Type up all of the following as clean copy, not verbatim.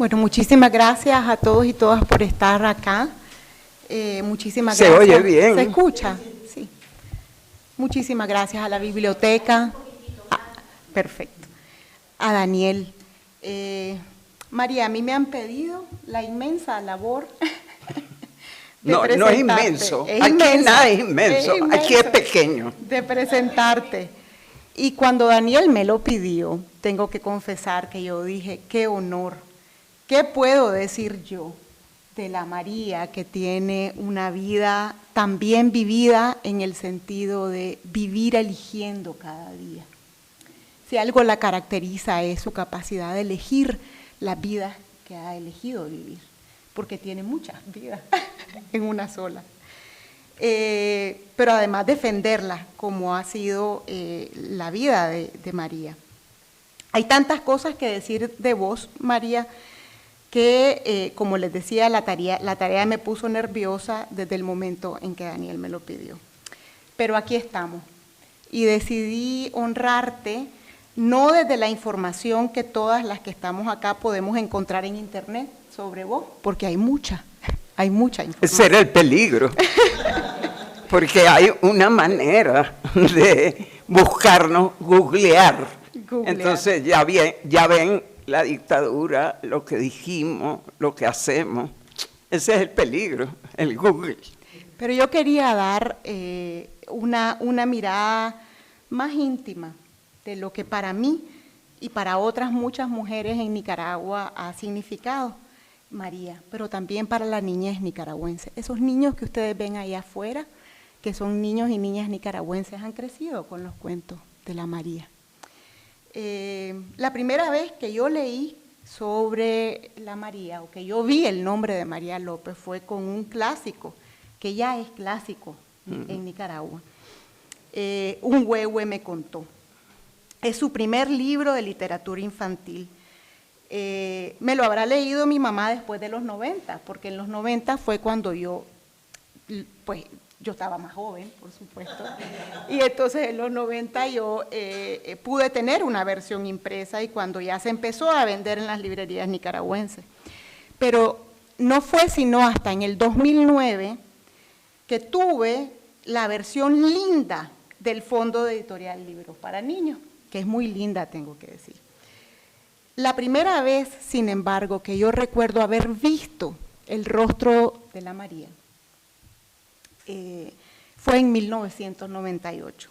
Bueno, muchísimas gracias a todos y todas por estar acá. Muchísimas gracias. Se oye bien. ¿Se escucha? Sí. Muchísimas gracias a la biblioteca. Perfecto. A Daniel. María, a mí me han pedido la inmensa labor no es inmenso. Aquí nada es inmenso. Aquí es pequeño. De presentarte. Y cuando Daniel me lo pidió, tengo que confesar que yo dije, qué honor, ¿qué puedo decir yo de la María que tiene una vida tan bien vivida en el sentido de vivir eligiendo cada día? Si algo la caracteriza es su capacidad de elegir la vida que ha elegido vivir, porque tiene muchas vidas en una sola. Pero además defenderla como ha sido la vida de María. Hay tantas cosas que decir de vos, María, que como les decía, la tarea me puso nerviosa desde el momento en que Daniel me lo pidió. Pero aquí estamos y decidí honrarte, no desde la información que todas las que estamos acá podemos encontrar en internet sobre vos, porque hay mucha información. Ese era el peligro. Porque hay una manera de buscarnos, googlear. Entonces ya ven la dictadura, lo que dijimos, lo que hacemos. Ese es el peligro, el Google. Pero yo quería dar una mirada más íntima de lo que para mí y para otras muchas mujeres en Nicaragua ha significado María, pero también para la niñez nicaragüense. Esos niños que ustedes ven ahí afuera, que son niños y niñas nicaragüenses, han crecido con los cuentos de la María. La primera vez que yo leí sobre la María, o que yo vi el nombre de María López, fue con un clásico, que ya es clásico en Nicaragua. Un huehue me contó. Es su primer libro de literatura infantil. Me lo habrá leído mi mamá después de los 90, porque en los 90 fue cuando yo estaba más joven, por supuesto, y entonces en los 90 yo pude tener una versión impresa y cuando ya se empezó a vender en las librerías nicaragüenses. Pero no fue sino hasta en el 2009 que tuve la versión linda del Fondo de Editorial Libros para Niños, que es muy linda, tengo que decir. La primera vez, sin embargo, que yo recuerdo haber visto el rostro de la María, fue en 1998.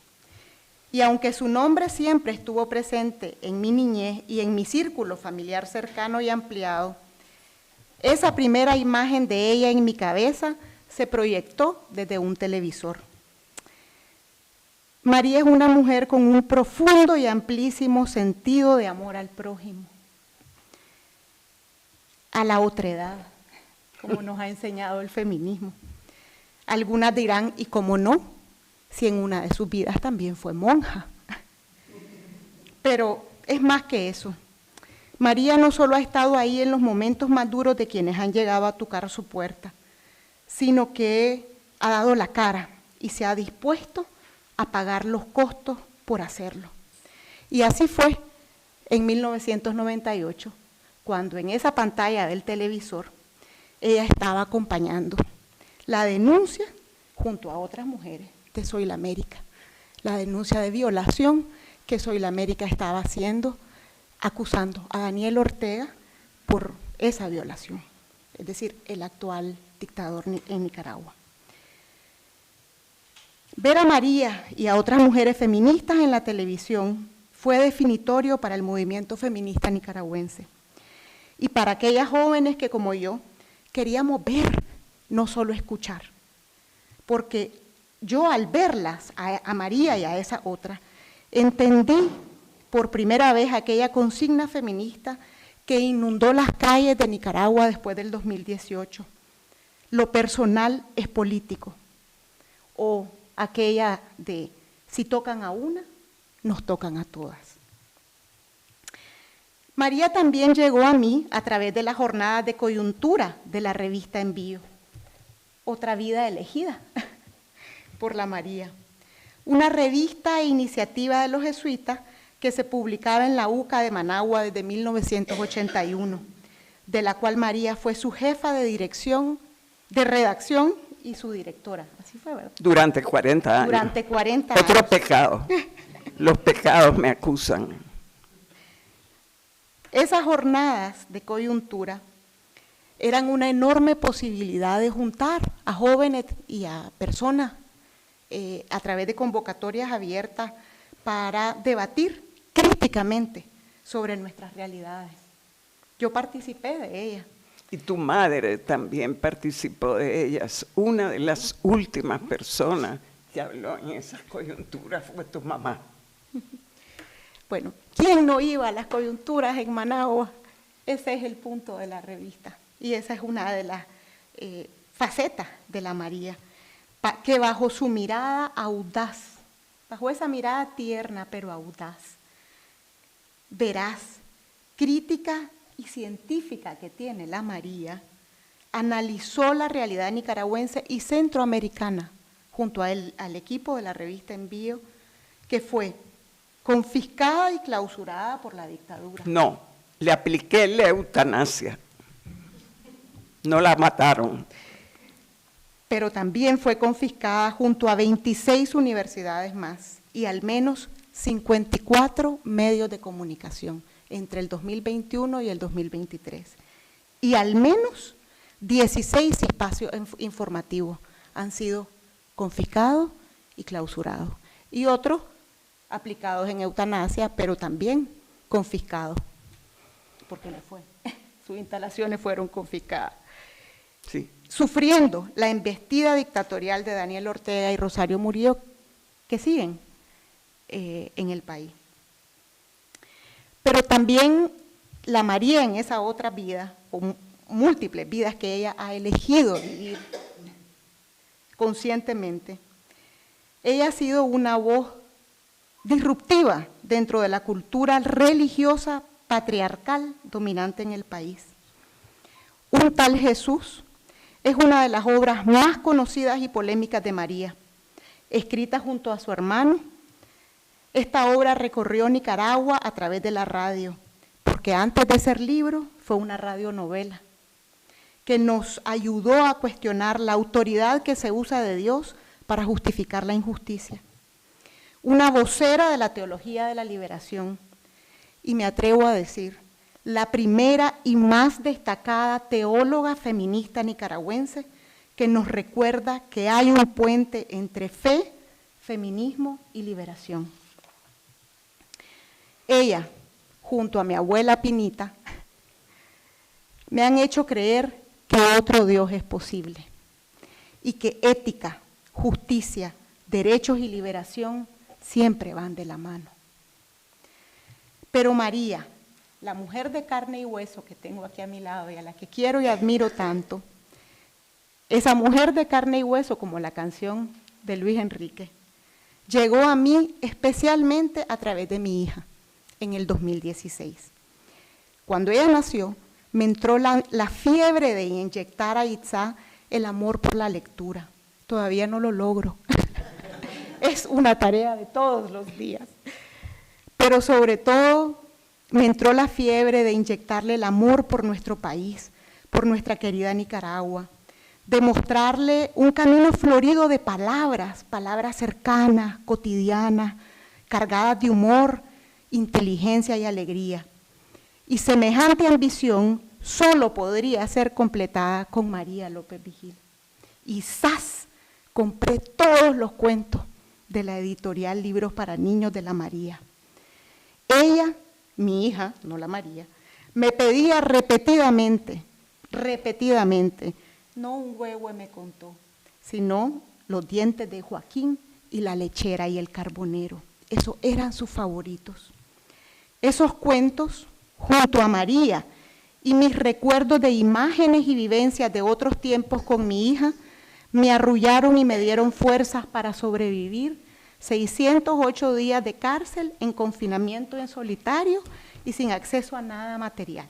Y aunque su nombre siempre estuvo presente en mi niñez y en mi círculo familiar cercano y ampliado, esa primera imagen de ella en mi cabeza se proyectó desde un televisor. María es una mujer con un profundo y amplísimo sentido de amor al prójimo, a la otredad, como nos ha enseñado el feminismo. Algunas dirán, ¿y cómo no? Si en una de sus vidas también fue monja. Pero es más que eso. María no solo ha estado ahí en los momentos más duros de quienes han llegado a tocar su puerta, sino que ha dado la cara y se ha dispuesto a pagar los costos por hacerlo. Y así fue en 1998, cuando en esa pantalla del televisor ella estaba acompañando la denuncia, junto a otras mujeres, de Soy la América, la denuncia de violación que Soy la América estaba haciendo, acusando a Daniel Ortega por esa violación, es decir, el actual dictador en Nicaragua. Ver a María y a otras mujeres feministas en la televisión fue definitorio para el movimiento feminista nicaragüense y para aquellas jóvenes que, como yo, queríamos ver, no solo escuchar, porque yo al verlas, a María y a esa otra, entendí por primera vez aquella consigna feminista que inundó las calles de Nicaragua después del 2018. Lo personal es político, o aquella de si tocan a una, nos tocan a todas. María también llegó a mí a través de las jornadas de coyuntura de la revista Envío, Otra Vida Elegida por la María, una revista e iniciativa de los jesuitas que se publicaba en la UCA de Managua desde 1981, de la cual María fue su jefa de dirección, de redacción y su directora. Así fue, ¿verdad? Durante 40 años. Durante 40 años. Otro pecado. Los pecados me acusan. Esas jornadas de coyuntura eran una enorme posibilidad de juntar a jóvenes y a personas a través de convocatorias abiertas para debatir críticamente sobre nuestras realidades. Yo participé de ellas. Y tu madre también participó de ellas. Una de las últimas personas que habló en esas coyunturas fue tu mamá. Bueno, ¿quién no iba a las coyunturas en Managua? Ese es el punto de la revista. Y esa es una de las facetas de la María, que bajo su mirada audaz, bajo esa mirada tierna pero audaz, veraz, crítica y científica que tiene la María, analizó la realidad nicaragüense y centroamericana junto al equipo de la revista Envío, que fue confiscada y clausurada por la dictadura. No, le apliqué la eutanasia. No la mataron. Pero también fue confiscada junto a 26 universidades más y al menos 54 medios de comunicación entre el 2021 y el 2023. Y al menos 16 espacios informativos han sido confiscados y clausurados. Y otros aplicados en eutanasia, pero también confiscados, porque no fue. Sus instalaciones fueron confiscadas. Sí. Sufriendo la embestida dictatorial de Daniel Ortega y Rosario Murillo, que siguen en el país. Pero también la María en esa otra vida, o múltiples vidas que ella ha elegido vivir conscientemente, ella ha sido una voz disruptiva dentro de la cultura religiosa patriarcal dominante en el país. Un tal Jesús es una de las obras más conocidas y polémicas de María, escrita junto a su hermano. Esta obra recorrió Nicaragua a través de la radio, porque antes de ser libro fue una radionovela, que nos ayudó a cuestionar la autoridad que se usa de Dios para justificar la injusticia. Una vocera de la teología de la liberación, y me atrevo a decir, la primera y más destacada teóloga feminista nicaragüense que nos recuerda que hay un puente entre fe, feminismo y liberación. Ella, junto a mi abuela Pinita, me han hecho creer que otro Dios es posible y que ética, justicia, derechos y liberación siempre van de la mano. Pero María, la mujer de carne y hueso que tengo aquí a mi lado y a la que quiero y admiro tanto, esa mujer de carne y hueso, como la canción de Luis Enrique, llegó a mí especialmente a través de mi hija en el 2016. Cuando ella nació, me entró la fiebre de inyectar a Itzá el amor por la lectura. Todavía no lo logro. Es una tarea de todos los días. Pero sobre todo, me entró la fiebre de inyectarle el amor por nuestro país, por nuestra querida Nicaragua, de mostrarle un camino florido de palabras, palabras cercanas, cotidianas, cargadas de humor, inteligencia y alegría. Y semejante ambición solo podría ser completada con María López Vigil. Y ¡zas! Compré todos los cuentos de la editorial Libros para Niños de la María. Ella, mi hija, no la María, me pedía repetidamente, no un huevo me contó, sino Los dientes de Joaquín y La lechera y el carbonero. Esos eran sus favoritos. Esos cuentos, junto a María y mis recuerdos de imágenes y vivencias de otros tiempos con mi hija, me arrullaron y me dieron fuerzas para sobrevivir 608 días de cárcel en confinamiento en solitario y sin acceso a nada material,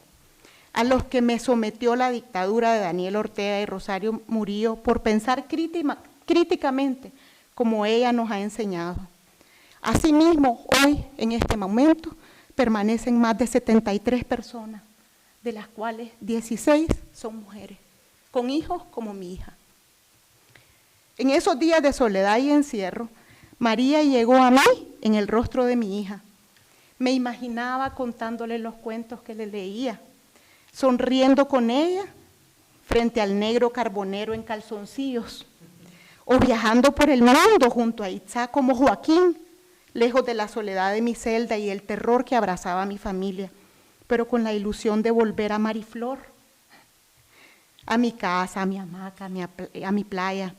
a los que me sometió la dictadura de Daniel Ortega y Rosario Murillo por pensar críticamente como ella nos ha enseñado. Asimismo, hoy, en este momento, permanecen más de 73 personas de las cuales 16 son mujeres, con hijos como mi hija. En esos días de soledad y encierro, María llegó a mí en el rostro de mi hija. Me imaginaba contándole los cuentos que le leía, sonriendo con ella frente al negro carbonero en calzoncillos, o viajando por el mundo junto a Itzá como Joaquín, lejos de la soledad de mi celda y el terror que abrazaba a mi familia, pero con la ilusión de volver a Mariflor, a mi casa, a mi hamaca, a mi playa.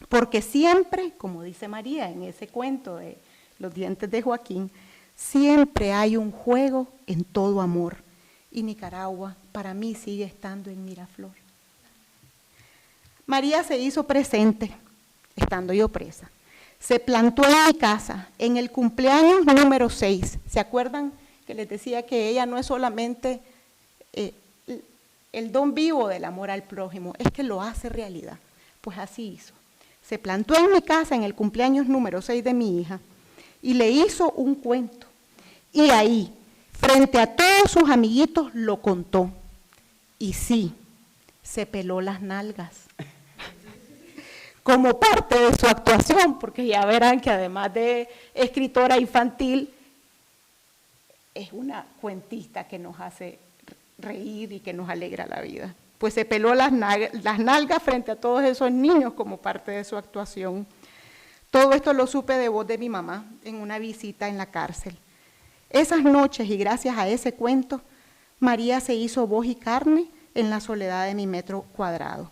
Porque siempre, como dice María en ese cuento de Los dientes de Joaquín, siempre hay un juego en todo amor. Y Nicaragua para mí sigue estando en Miraflor. María se hizo presente, estando yo presa. Se plantó en mi casa en el cumpleaños número 6. ¿Se acuerdan que les decía que ella no es solamente el don vivo del amor al prójimo, es que lo hace realidad? Pues así hizo. Se plantó en mi casa en el cumpleaños número 6 de mi hija y le hizo un cuento. Y ahí, frente a todos sus amiguitos, lo contó. Y sí, se peló las nalgas. Como parte de su actuación, porque ya verán que además de escritora infantil, es una cuentista que nos hace reír y que nos alegra la vida. Pues se peló las nalgas frente a todos esos niños como parte de su actuación. Todo esto lo supe de voz de mi mamá en una visita en la cárcel. Esas noches, y gracias a ese cuento, María se hizo voz y carne en la soledad de mi metro cuadrado.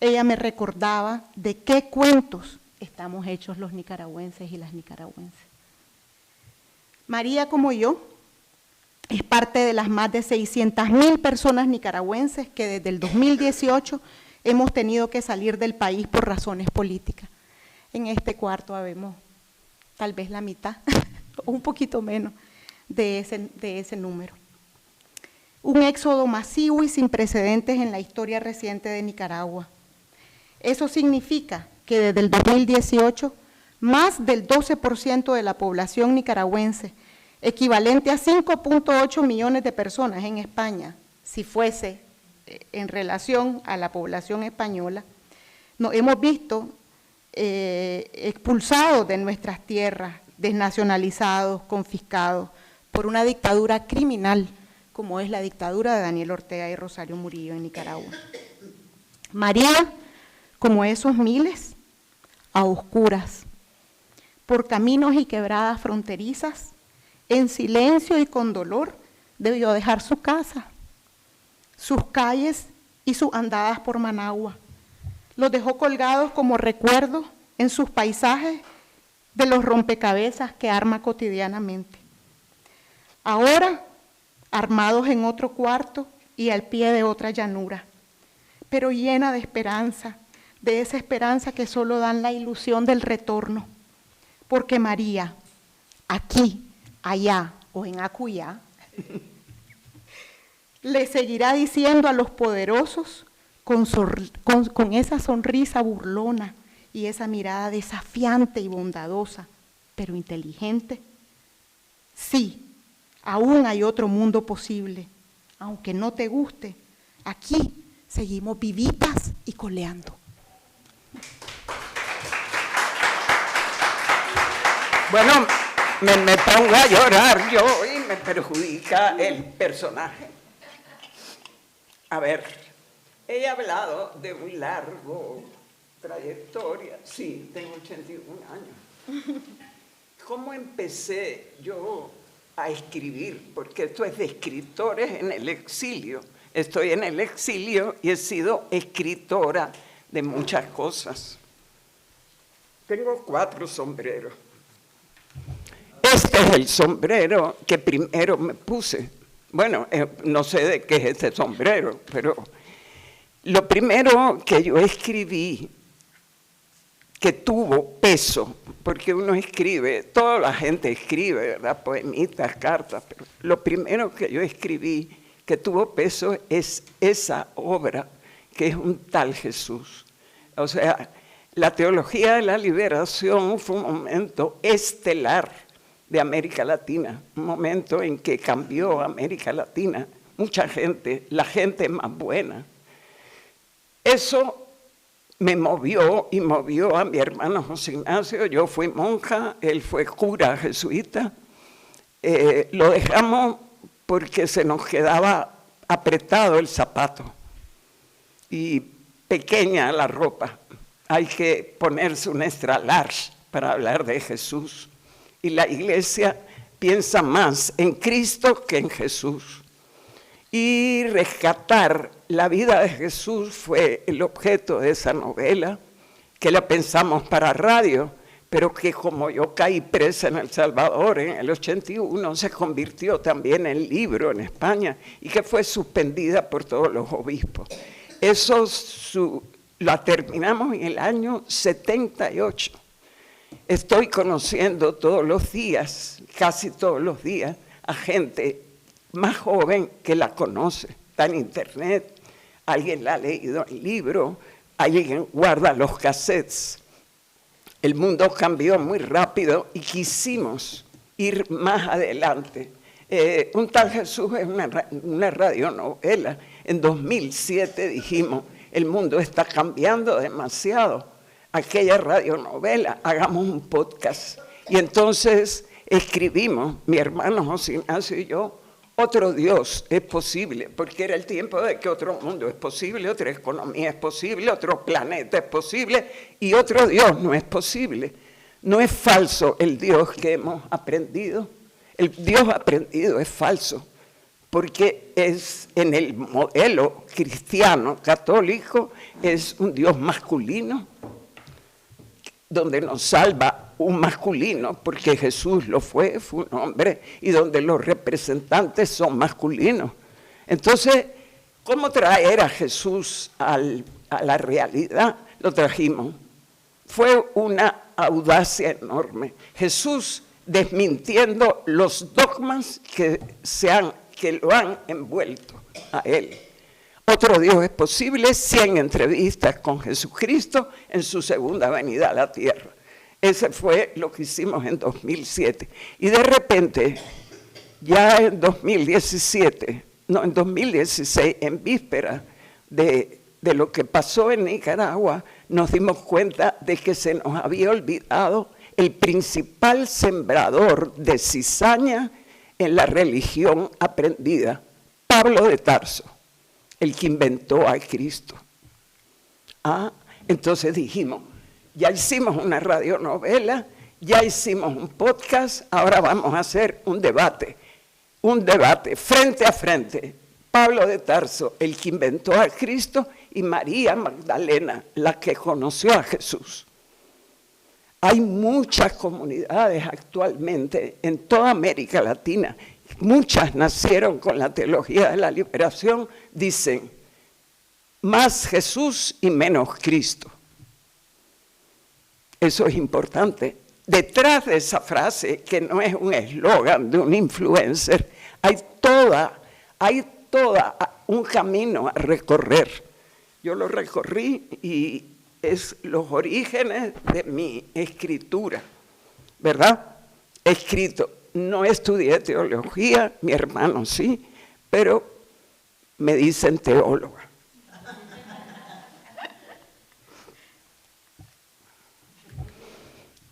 Ella me recordaba de qué cuentos estamos hechos los nicaragüenses y las nicaragüenses. María, como yo, es parte de las más de 600.000 personas nicaragüenses que desde el 2018 hemos tenido que salir del país por razones políticas. En este cuarto habemos tal vez la mitad, o un poquito menos de ese número. Un éxodo masivo y sin precedentes en la historia reciente de Nicaragua. Eso significa que desde el 2018, más del 12% de la población nicaragüense, equivalente a 5.8 millones de personas en España, si fuese en relación a la población española, nos hemos visto expulsados de nuestras tierras, desnacionalizados, confiscados, por una dictadura criminal, como es la dictadura de Daniel Ortega y Rosario Murillo en Nicaragua. María, como esos miles, a oscuras, por caminos y quebradas fronterizas, en silencio y con dolor, debió dejar su casa, sus calles y sus andadas por Managua. Los dejó colgados como recuerdos en sus paisajes de los rompecabezas que arma cotidianamente. Ahora, armados en otro cuarto y al pie de otra llanura, pero llena de esperanza, de esa esperanza que solo dan la ilusión del retorno, porque María, aquí, allá o en Acuyá, le seguirá diciendo a los poderosos con esa sonrisa burlona y esa mirada desafiante y bondadosa, pero inteligente: sí, aún hay otro mundo posible, aunque no te guste, aquí seguimos vivitas y coleando. Bueno, me pongo a llorar yo y me perjudica el personaje. A ver, he hablado de un largo trayectoria. Sí, tengo 81 años. ¿Cómo empecé yo a escribir? Porque esto es de escritores en el exilio. Estoy en el exilio y he sido escritora de muchas cosas. Tengo 4 sombreros. Este es el sombrero que primero me puse. Bueno, no sé de qué es este sombrero, pero lo primero que yo escribí que tuvo peso, porque uno escribe, toda la gente escribe, ¿verdad? Poemitas, cartas, pero lo primero que yo escribí que tuvo peso es esa obra, que es un tal Jesús. O sea, la teología de la liberación fue un momento estelar de América Latina, un momento en que cambió América Latina mucha gente, la gente más buena. Eso me movió y movió a mi hermano José Ignacio. Yo fui monja, él fue cura jesuita. Lo dejamos porque se nos quedaba apretado el zapato y pequeña la ropa. Hay que ponerse un extra large para hablar de Jesús. Y la iglesia piensa más en Cristo que en Jesús. Y rescatar la vida de Jesús fue el objeto de esa novela, que la pensamos para radio, pero que como yo caí presa en El Salvador en el 81, se convirtió también en libro en España y que fue suspendida por todos los obispos. Eso la terminamos en el año 78. Estoy conociendo todos los días, casi todos los días, a gente más joven que la conoce. Está en internet, alguien la ha leído en libro, alguien guarda los cassettes. El mundo cambió muy rápido y quisimos ir más adelante. Un tal Jesús es una radionovela. En 2007 dijimos, el mundo está cambiando demasiado. Aquella radionovela, hagamos un podcast. Y entonces escribimos, mi hermano José Ignacio y yo, otro Dios es posible, porque era el tiempo de que otro mundo es posible, otra economía es posible, otro planeta es posible y otro Dios no es posible. No es falso el Dios que hemos aprendido. El Dios aprendido es falso, porque es en el modelo cristiano católico, es un Dios masculino, donde nos salva un masculino, porque Jesús lo fue un hombre, y donde los representantes son masculinos. Entonces, ¿cómo traer a Jesús a la realidad? Lo trajimos. Fue una audacia enorme. Jesús desmintiendo los dogmas que lo han envuelto a él. Otro Dios es posible, 100 entrevistas con Jesucristo en su segunda venida a la tierra. Ese fue lo que hicimos en 2007. Y de repente, ya en 2016, en víspera de lo que pasó en Nicaragua, nos dimos cuenta de que se nos había olvidado el principal sembrador de cizaña en la religión aprendida, Pablo de Tarso, el que inventó a Cristo. Entonces dijimos, ya hicimos una radionovela, ya hicimos un podcast, ahora vamos a hacer un debate frente a frente. Pablo de Tarso, el que inventó a Cristo, y María Magdalena, la que conoció a Jesús. Hay muchas comunidades actualmente en toda América Latina, muchas nacieron con la teología de la liberación, dicen, más Jesús y menos Cristo. Eso es importante. Detrás de esa frase, que no es un eslogan de un influencer, hay toda un camino a recorrer. Yo lo recorrí y es los orígenes de mi escritura, ¿verdad? Escrito. No estudié teología, mi hermano sí, pero me dicen teóloga.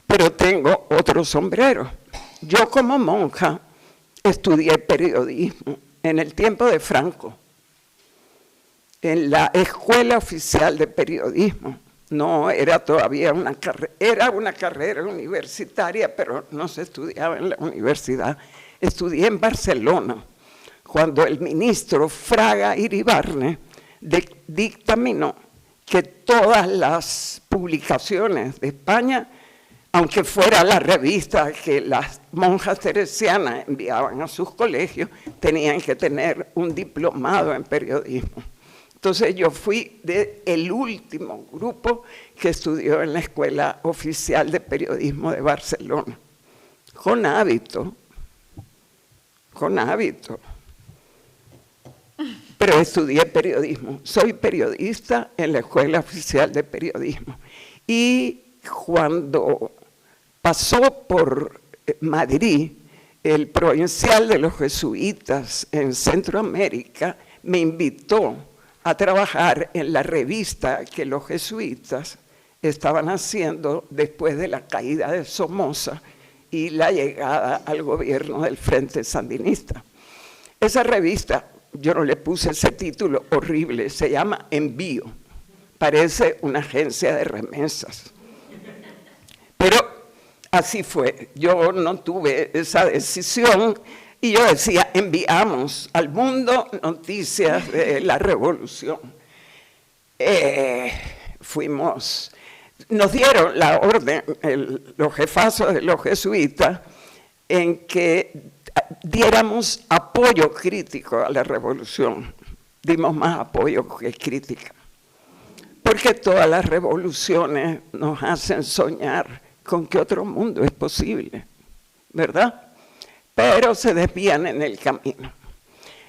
Pero tengo otro sombrero. Yo como monja estudié periodismo en el tiempo de Franco, en la Escuela Oficial de Periodismo. No era todavía una carrera, era una carrera universitaria, pero no se estudiaba en la universidad. Estudié en Barcelona, cuando el ministro Fraga Iribarne dictaminó que todas las publicaciones de España, aunque fuera la revista que las monjas teresianas enviaban a sus colegios, tenían que tener un diplomado en periodismo. Entonces yo fui del último grupo que estudió en la Escuela Oficial de Periodismo de Barcelona, con hábito. Pero estudié periodismo, soy periodista en la Escuela Oficial de Periodismo. Y cuando pasó por Madrid, el provincial de los jesuitas en Centroamérica me invitó a trabajar en la revista que los jesuitas estaban haciendo después de la caída de Somoza y la llegada al gobierno del Frente Sandinista. Esa revista, yo no le puse ese título horrible, se llama Envío, parece una agencia de remesas. Pero así fue, yo no tuve esa decisión y yo decía, enviamos al mundo noticias de la revolución. Nos dieron la orden, los jefazos de los jesuitas, en que diéramos apoyo crítico a la revolución. Dimos más apoyo que crítica. Porque todas las revoluciones nos hacen soñar con que otro mundo es posible, ¿verdad? Pero se desvían en el camino.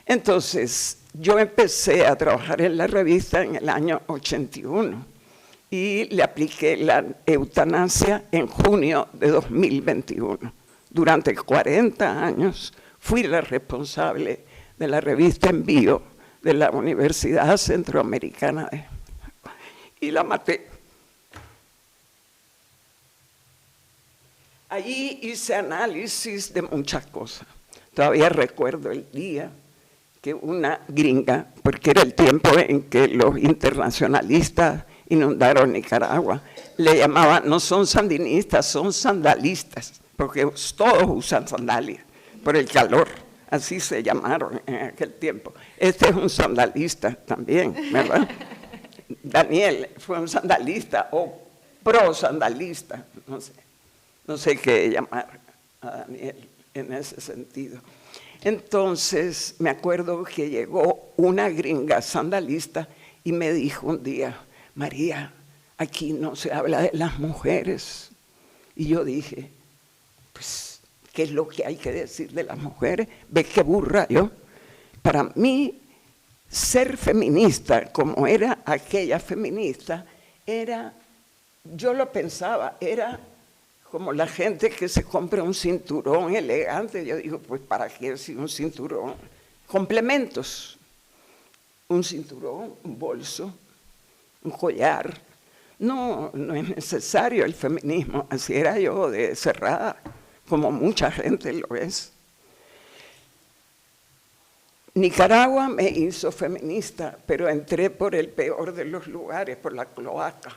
Entonces, yo empecé a trabajar en la revista en el año 81 y le apliqué la eutanasia en junio de 2021. Durante 40 años fui la responsable de la revista Envío de la Universidad Centroamericana y la maté. Allí hice análisis de muchas cosas. Todavía recuerdo el día que una gringa, porque era el tiempo en que los internacionalistas inundaron Nicaragua, le llamaban, no son sandinistas, son sandalistas, porque todos usan sandalias por el calor, así se llamaron en aquel tiempo. Este es un sandalista también, ¿verdad? Daniel fue un sandalista o pro-sandalista, no sé qué llamar a Daniel en ese sentido. Entonces, me acuerdo que llegó una gringa sandalista y me dijo un día, María, aquí no se habla de las mujeres. Y yo dije, pues, ¿qué es lo que hay que decir de las mujeres? ¿Ves qué burra yo? Para mí, ser feminista, como era aquella feminista, era, yo lo pensaba, era como la gente que se compra un cinturón elegante. Yo digo, pues, ¿para qué si un cinturón? Complementos. Un cinturón, un bolso, un collar. No es necesario el feminismo. Así era yo, de cerrada, como mucha gente lo es. Nicaragua me hizo feminista, pero entré por el peor de los lugares, por la cloaca.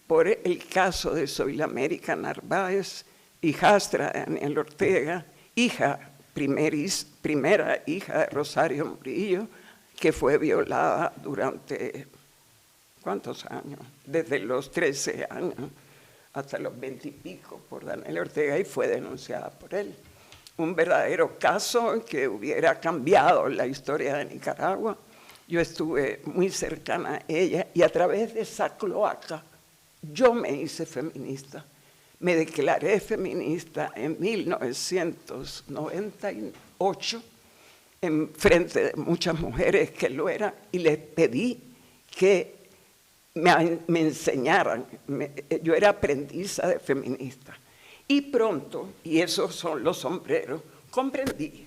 Por el caso de Zoila América Narváez, hijastra de Daniel Ortega, primera hija de Rosario Murillo, que fue violada durante, ¿cuántos años? Desde los 13 años hasta los 20 y pico por Daniel Ortega y fue denunciada por él. Un verdadero caso que hubiera cambiado la historia de Nicaragua. Yo estuve muy cercana a ella y a través de esa cloaca yo me hice feminista. Me declaré feminista en 1998 en frente de muchas mujeres que lo eran y les pedí que me enseñaran. Yo era aprendiza de feminista. Y pronto, y esos son los sombreros, comprendí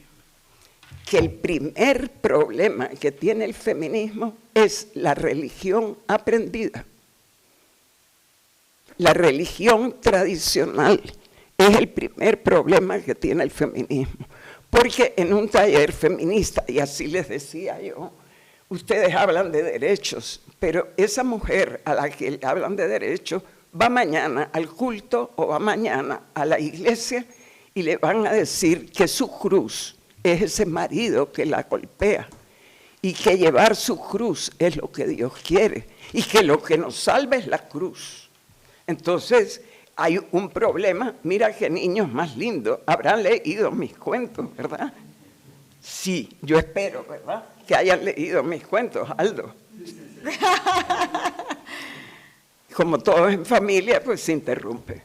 que el primer problema que tiene el feminismo es la religión aprendida. La religión tradicional es el primer problema que tiene el feminismo. Porque en un taller feminista, y así les decía yo, ustedes hablan de derechos, pero esa mujer a la que le hablan de derechos va mañana al culto o va mañana a la iglesia y le van a decir que su cruz es ese marido que la golpea y que llevar su cruz es lo que Dios quiere y que lo que nos salva es la cruz. Entonces, hay un problema. Mira qué niños más lindos. Habrán leído mis cuentos, ¿verdad? Sí, yo espero, ¿verdad? Que hayan leído mis cuentos, Aldo. Como todos en familia, pues se interrumpe.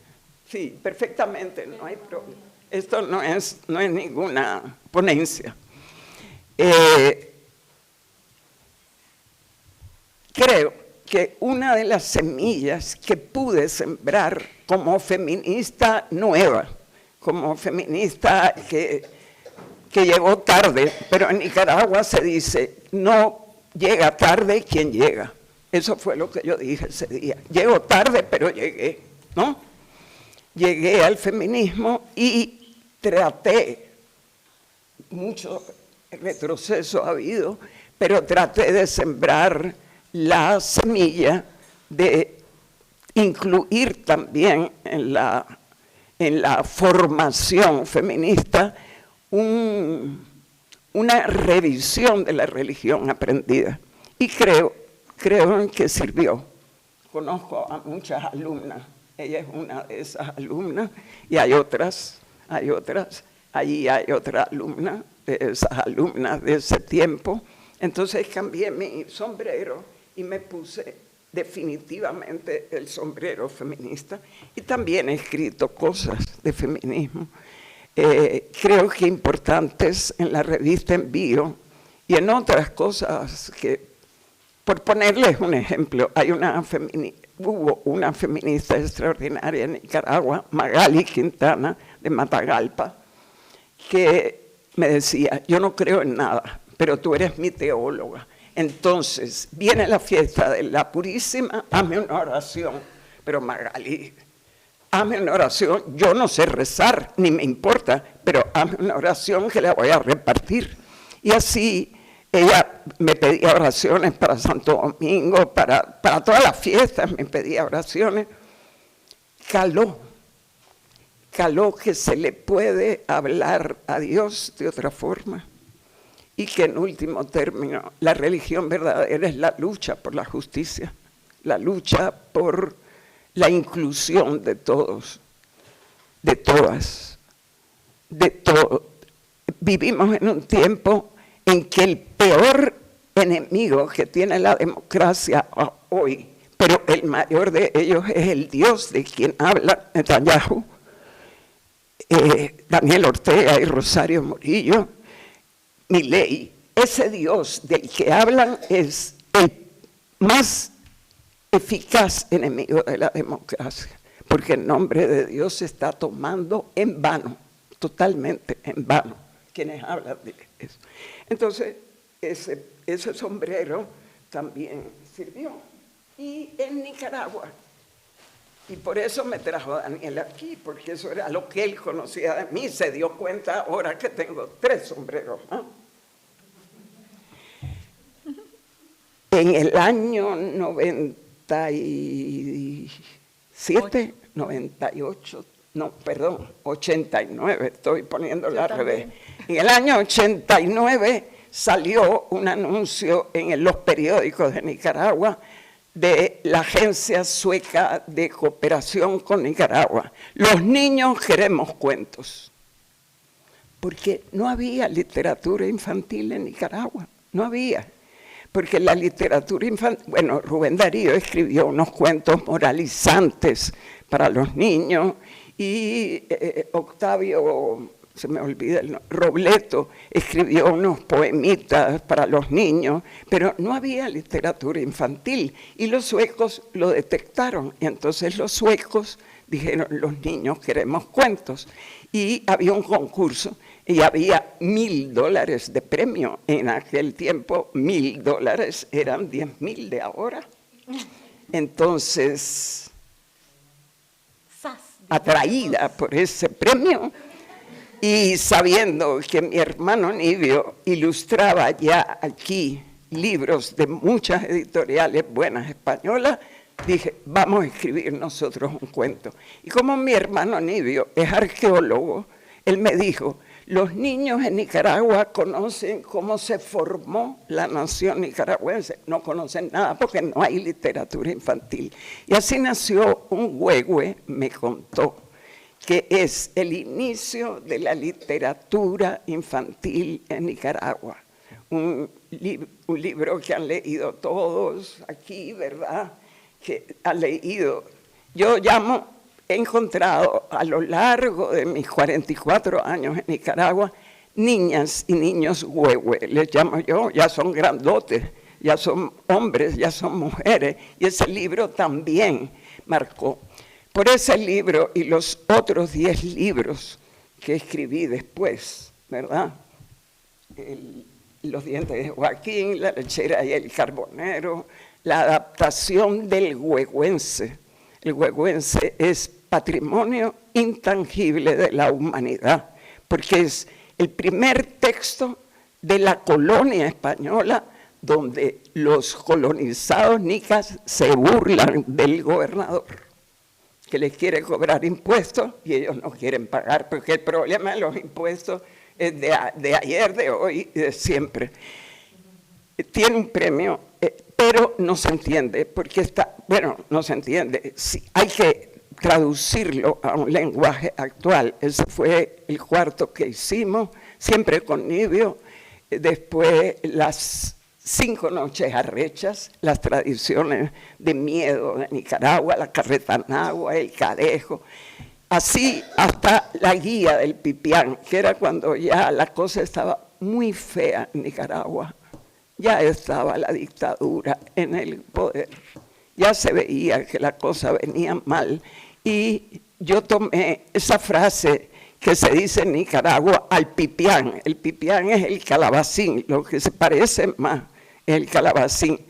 Sí, perfectamente, no hay problema. Esto no es ninguna ponencia. Creo que una de las semillas que pude sembrar como feminista nueva, como feminista que llegó tarde, pero en Nicaragua se dice, no llega tarde quien llega. Eso fue lo que yo dije ese día. Llego tarde, pero llegué, ¿no? Llegué al feminismo y traté, mucho retroceso ha habido, pero traté de sembrar la semilla de incluir también en la formación feminista una revisión de la religión aprendida. Y creo en que sirvió. Conozco a muchas alumnas, ella es una de esas alumnas, y hay otras, allí hay otra alumna, de esas alumnas de ese tiempo. Entonces cambié mi sombrero y me puse definitivamente el sombrero feminista, y también he escrito cosas de feminismo. Creo que importantes en la revista Envío y en otras cosas que, por ponerles un ejemplo, hubo una feminista extraordinaria en Nicaragua, Magali Quintana, de Matagalpa, que me decía, yo no creo en nada, pero tú eres mi teóloga. Entonces, viene la fiesta de la Purísima, hazme una oración. Pero Magali, hazme una oración, yo no sé rezar, ni me importa, pero hazme una oración que la voy a repartir. Y así ella me pedía oraciones para Santo Domingo, para todas las fiestas me pedía oraciones. Caló que se le puede hablar a Dios de otra forma. Y que en último término, la religión verdadera es la lucha por la justicia, la lucha por la inclusión de todos, de todas, de todo. Vivimos en un tiempo en que el peor enemigo que tiene la democracia hoy, pero el mayor de ellos es el Dios de quien habla Netanyahu, Daniel Ortega y Rosario Murillo, Milei. Ese Dios del que hablan es el más eficaz enemigo de la democracia, porque el nombre de Dios se está tomando en vano, totalmente en vano, quienes hablan de eso. Entonces, ese sombrero también sirvió. Y en Nicaragua, y por eso me trajo Daniel aquí, porque eso era lo que él conocía de mí, se dio cuenta ahora que tengo 3 sombreros, ¿no? En el año 97, 98, no, perdón, 89, estoy poniéndolo al revés. En el año 89 salió un anuncio en los periódicos de Nicaragua de la Agencia Sueca de Cooperación con Nicaragua. Los niños queremos cuentos. Porque no había literatura infantil en Nicaragua, no había. Porque la literatura infantil, bueno, Rubén Darío escribió unos cuentos moralizantes para los niños y Octavio, se me olvida el nombre, Robleto escribió unos poemitas para los niños, pero no había literatura infantil y los suecos lo detectaron y entonces los suecos dijeron, los niños queremos cuentos, y había un concurso y había $1,000 de premio. En aquel tiempo $1,000 eran 10,000 de ahora. Entonces, atraída por ese premio y sabiendo que mi hermano Nibio ilustraba ya aquí libros de muchas editoriales buenas españolas, dije, vamos a escribir nosotros un cuento. Y como mi hermano Nibio es arqueólogo, él me dijo, los niños en Nicaragua conocen cómo se formó la nación nicaragüense, no conocen nada porque no hay literatura infantil. Y así nació un huehue, me contó, que es el inicio de la literatura infantil en Nicaragua. Un libro que han leído todos aquí, ¿verdad? Que han leído. Yo he encontrado a lo largo de mis 44 años en Nicaragua, niñas y niños huehue, les llamo yo, ya son grandotes, ya son hombres, ya son mujeres, y ese libro también marcó. Por ese libro y los otros 10 libros que escribí después, ¿verdad? Los dientes de Joaquín, La lechera y el carbonero, la adaptación del huehuense. El huehuense es patrimonio intangible de la humanidad, porque es el primer texto de la colonia española donde los colonizados nicas se burlan del gobernador, que les quiere cobrar impuestos y ellos no quieren pagar, porque el problema de los impuestos es de ayer, de hoy y de siempre. Tiene un premio, pero no se entiende, porque no se entiende. Sí, hay que traducirlo a un lenguaje actual. Ese fue el cuarto que hicimos, siempre con Nibio. Después las 5 noches arrechas, las tradiciones de miedo de Nicaragua, la Carretanagua, el Cadejo, así hasta la guía del Pipián, que era cuando ya la cosa estaba muy fea en Nicaragua, ya estaba la dictadura en el poder, ya se veía que la cosa venía mal, y yo tomé esa frase que se dice en Nicaragua al pipián. El pipián es el calabacín, lo que se parece más es el calabacín.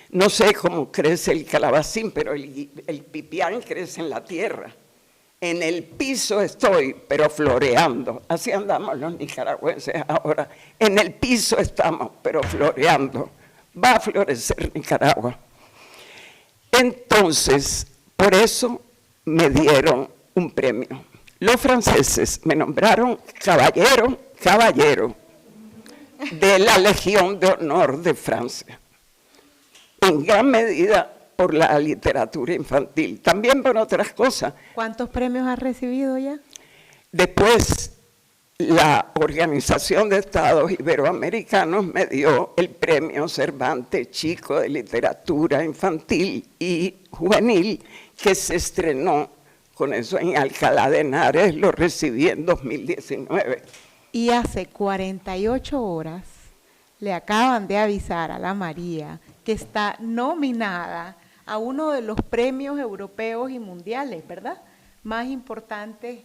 No sé cómo crece el calabacín, pero el pipián crece en la tierra. En el piso estoy, pero floreando. Así andamos los nicaragüenses ahora. En el piso estamos, pero floreando. Va a florecer Nicaragua. Entonces, por eso me dieron un premio. Los franceses me nombraron caballero de la Legión de Honor de Francia, en gran medida por la literatura infantil, también por otras cosas. ¿Cuántos premios has recibido ya? Después, la Organización de Estados Iberoamericanos me dio el premio Cervantes Chico de Literatura Infantil y Juvenil, que se estrenó con eso en Alcalá de Henares, lo recibí en 2019. Y hace 48 horas le acaban de avisar a la María que está nominada a uno de los premios europeos y mundiales, ¿verdad?, más importantes,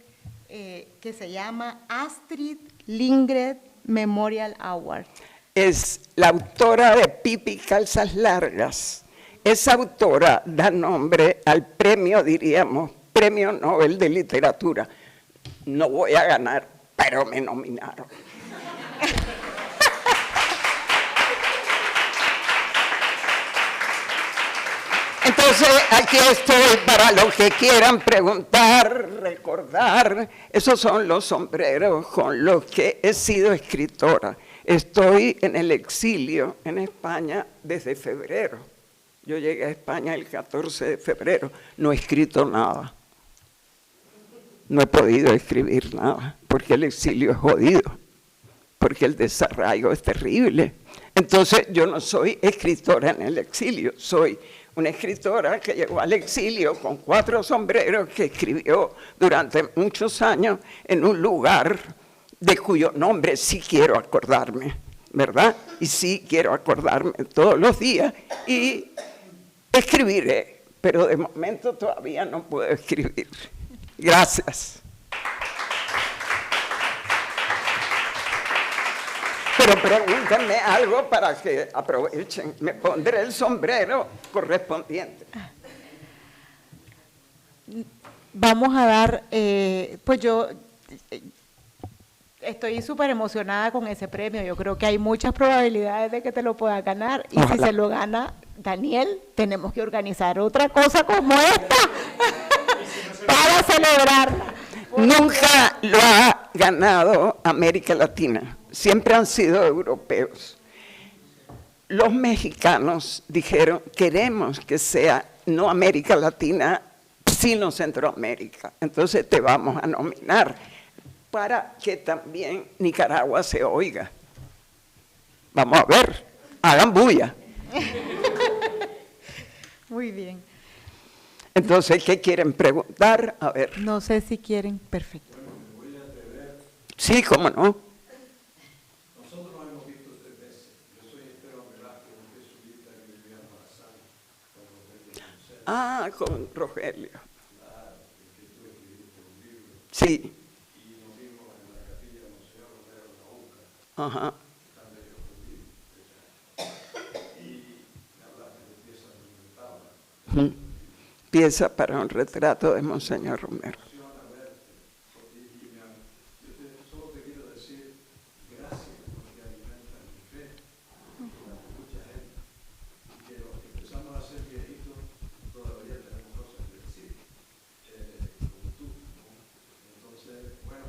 que se llama Astrid Lindgren Memorial Award. Es la autora de Pipi Calzas Largas. Esa autora da nombre al premio, diríamos, Premio Nobel de Literatura. No voy a ganar, pero me nominaron. Entonces, aquí estoy para lo que quieran preguntar, recordar. Esos son los sombreros con los que he sido escritora. Estoy en el exilio en España desde febrero. Yo llegué a España el 14 de febrero. No he escrito nada. No he podido escribir nada, porque el exilio es jodido, porque el desarraigo es terrible. Entonces, yo no soy escritora en el exilio, soy una escritora que llegó al exilio con 4 sombreros, que escribió durante muchos años en un lugar de cuyo nombre sí quiero acordarme, ¿verdad? Y sí quiero acordarme todos los días, y escribiré, pero de momento todavía no puedo escribir. Gracias. Pero pregúntenme algo para que aprovechen. Me pondré el sombrero correspondiente. Vamos a dar, pues yo estoy súper emocionada con ese premio. Yo creo que hay muchas probabilidades de que te lo puedas ganar. Y ojalá. Si se lo gana Daniel, tenemos que organizar otra cosa como esta para celebrarla. Nunca lo ha ganado América Latina. Siempre han sido europeos. Los mexicanos dijeron, queremos que sea no América Latina, sino Centroamérica. Entonces te vamos a nominar para que también Nicaragua se oiga. Vamos a ver, hagan bulla. Muy bien. Entonces, ¿qué quieren preguntar? A ver. No sé si quieren, perfecto. Sí, cómo no. Nosotros nos hemos visto 3 veces. Yo soy Esteban Velázquez, un jesuita que vivía en Morazán, con Rogelio Monser. Ah, con Rogelio. Claro, que tú escribiste un libro. Sí. Y nos vimos en Ajá. Pieza para un retrato de Monseñor Romero. Solo te quiero decir gracias porque alimentan mi fe, porque la escucha gente, y que los que empezamos a ser viejitos todavía tenemos cosas que decir, como tú, ¿no? Entonces, bueno,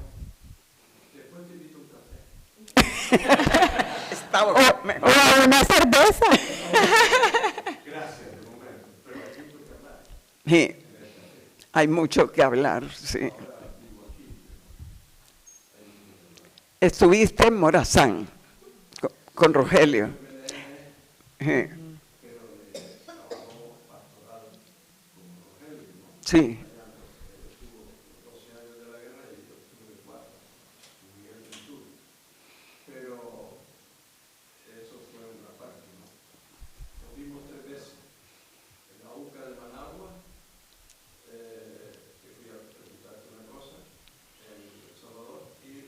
después te invito a un café. Está O a una cerveza. Gracias, de momento, pero hay mucho que hablar. Sí, hay mucho que hablar, sí. Estuviste en Morazán con Rogelio. Sí. Pero eso fue una parte, ¿no? Nos vimos 3 veces. En la UCA de Managua, que fui a preguntarte una cosa, en El Salvador, y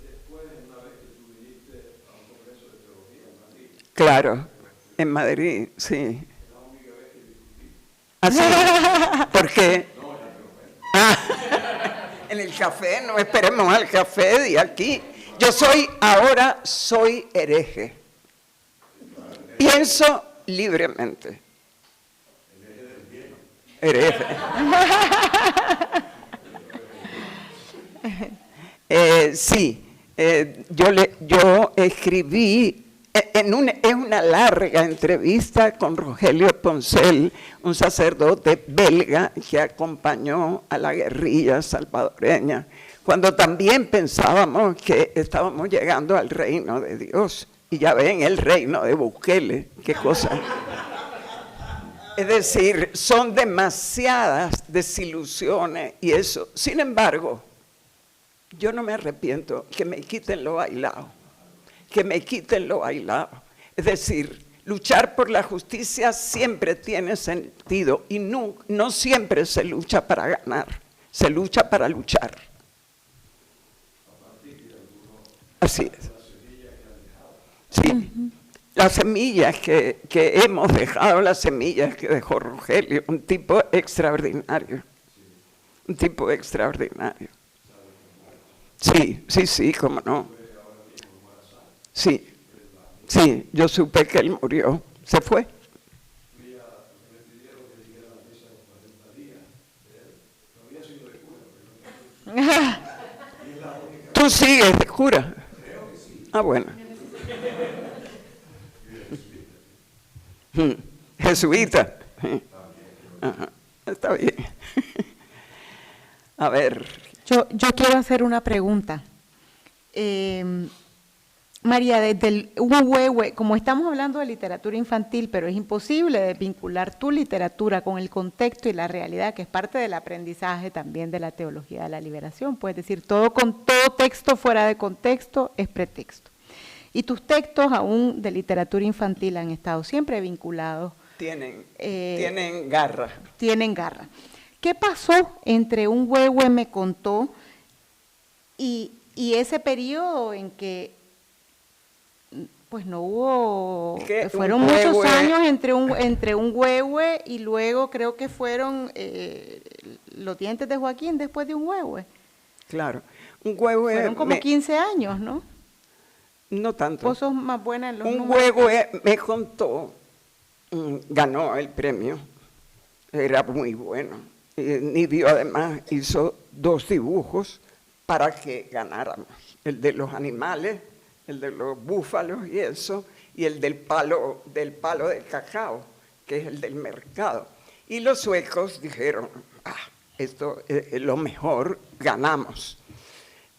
después, una vez que tú viniste a un congreso de teología en Madrid. Claro, en Madrid, sí. Es la única vez que discutí. ¿Así? ¿Por qué? En el café, no esperemos al café de aquí. Ahora soy hereje. Pienso libremente. Hereje. Sí, yo escribí en una larga entrevista con Rogelio Poncel, un sacerdote belga que acompañó a la guerrilla salvadoreña, cuando también pensábamos que estábamos llegando al reino de Dios. Y ya ven el reino de Bukele, qué cosa. Es decir, son demasiadas desilusiones y eso. Sin embargo, yo no me arrepiento que me quiten lo bailado. Que me quiten lo bailado. Es decir, luchar por la justicia siempre tiene sentido y no siempre se lucha para ganar, se lucha para luchar. Así es. Sí, las semillas que hemos dejado, las semillas que dejó Rogelio, un tipo extraordinario. Un tipo extraordinario. Sí, cómo no. Sí, yo supe que él murió. ¿Se fue? ¿Tú sigues de cura? Ah, bueno. Jesuita. Ajá, está bien. A ver. Yo quiero hacer una pregunta. María, desde el Huehue, como estamos hablando de literatura infantil, pero es imposible de vincular tu literatura con el contexto y la realidad, que es parte del aprendizaje también de la teología de la liberación. Puedes decir, todo texto fuera de contexto es pretexto. Y tus textos aún de literatura infantil han estado siempre vinculados. Tienen garra. Tienen garra. ¿Qué pasó entre un Huehue me contó y ese periodo en que pues no hubo, fueron muchos años entre un Huehue y luego creo que fueron los dientes de Joaquín después de un Huehue? Claro, un Huehue... Fueron como 15 años, ¿no? No tanto. Vos sos más buena en los números. Un Huehue me contó, ganó el premio, era muy bueno. Nidio además hizo 2 dibujos para que ganáramos, el de los animales, el de los búfalos y eso, y el del palo del cacao, que es el del mercado. Y los suecos dijeron, esto es lo mejor, ganamos.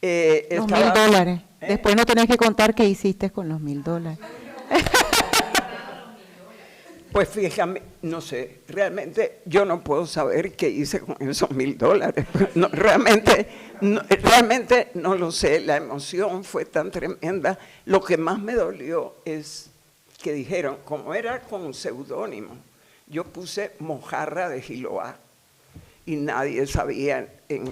Los $1,000. Después no tenés que contar qué hiciste con los $1,000. Pues fíjame, no sé, realmente yo no puedo saber qué hice con esos $1,000. No, realmente no lo sé, la emoción fue tan tremenda. Lo que más me dolió es que dijeron, como era con seudónimo, yo puse Mojarra de Giloá y nadie sabía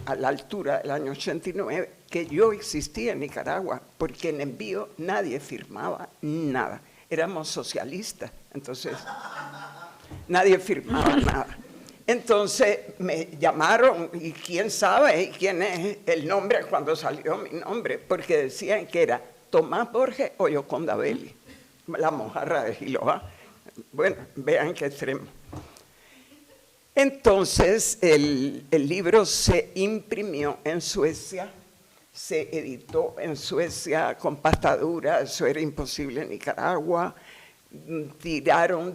a la altura del año 89 que yo existía en Nicaragua, porque en Envío nadie firmaba nada. Éramos socialistas, entonces nadie firmaba nada. Entonces me llamaron, y quién sabe quién es el nombre cuando salió mi nombre, porque decían que era Tomás Borges o Yoconda Belli, la mojarra de Giloa. Bueno, vean qué extremo. Entonces el libro se imprimió en Suecia, se editó en Suecia con pasta dura, eso era imposible en Nicaragua, tiraron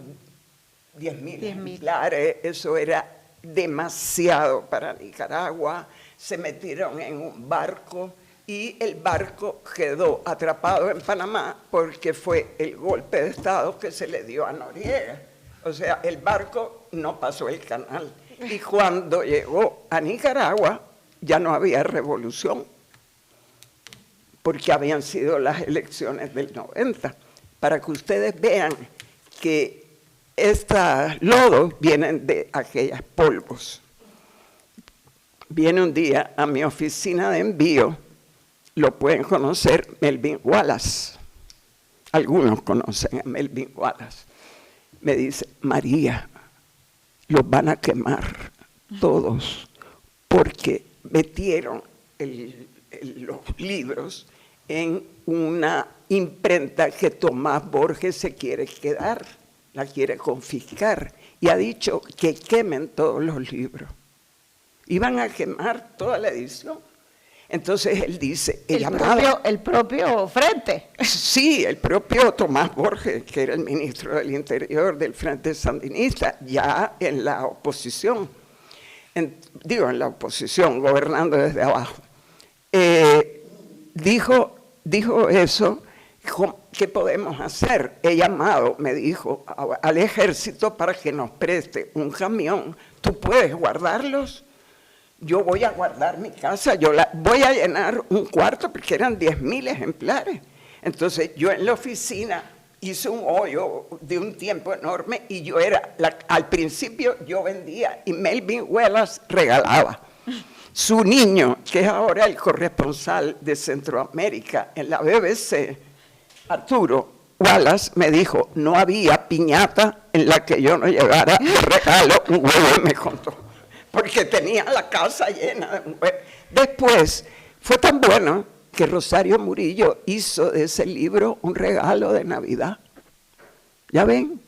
10.000 ejemplares, eso era demasiado para Nicaragua, se metieron en un barco y el barco quedó atrapado en Panamá porque fue el golpe de Estado que se le dio a Noriega. O sea, el barco no pasó el canal. Y cuando llegó a Nicaragua ya no había revolución, porque habían sido las elecciones del 90. Para que ustedes vean que estos lodos vienen de aquellos polvos. Viene un día a mi oficina de envío, lo pueden conocer, Melvin Wallace. Algunos conocen a Melvin Wallace. Me dice, María, los van a quemar todos, porque metieron los libros en una imprenta que Tomás Borges se quiere quedar, la quiere confiscar, y ha dicho que quemen todos los libros. Iban a quemar toda la edición. Entonces él dice, el propio Frente. Sí, el propio Tomás Borges, que era el ministro del Interior del Frente Sandinista, ya en la oposición, en la oposición, gobernando desde abajo. Dijo eso, ¿qué podemos hacer? He llamado, me dijo, al ejército para que nos preste un camión. ¿Tú puedes guardarlos? Yo voy a guardar mi casa, voy a llenar un cuarto porque eran 10.000 ejemplares. Entonces yo en la oficina hice un hoyo de un tiempo enorme y al principio yo vendía y Melvin Wallace regalaba. Su niño, que es ahora el corresponsal de Centroamérica en la BBC, Arturo Wallace, me dijo, no había piñata en la que yo no llevara de regalo un huevo, me contó. Porque tenía la casa llena de huevos. Después, fue tan bueno que Rosario Murillo hizo de ese libro un regalo de Navidad. ¿Ya ven?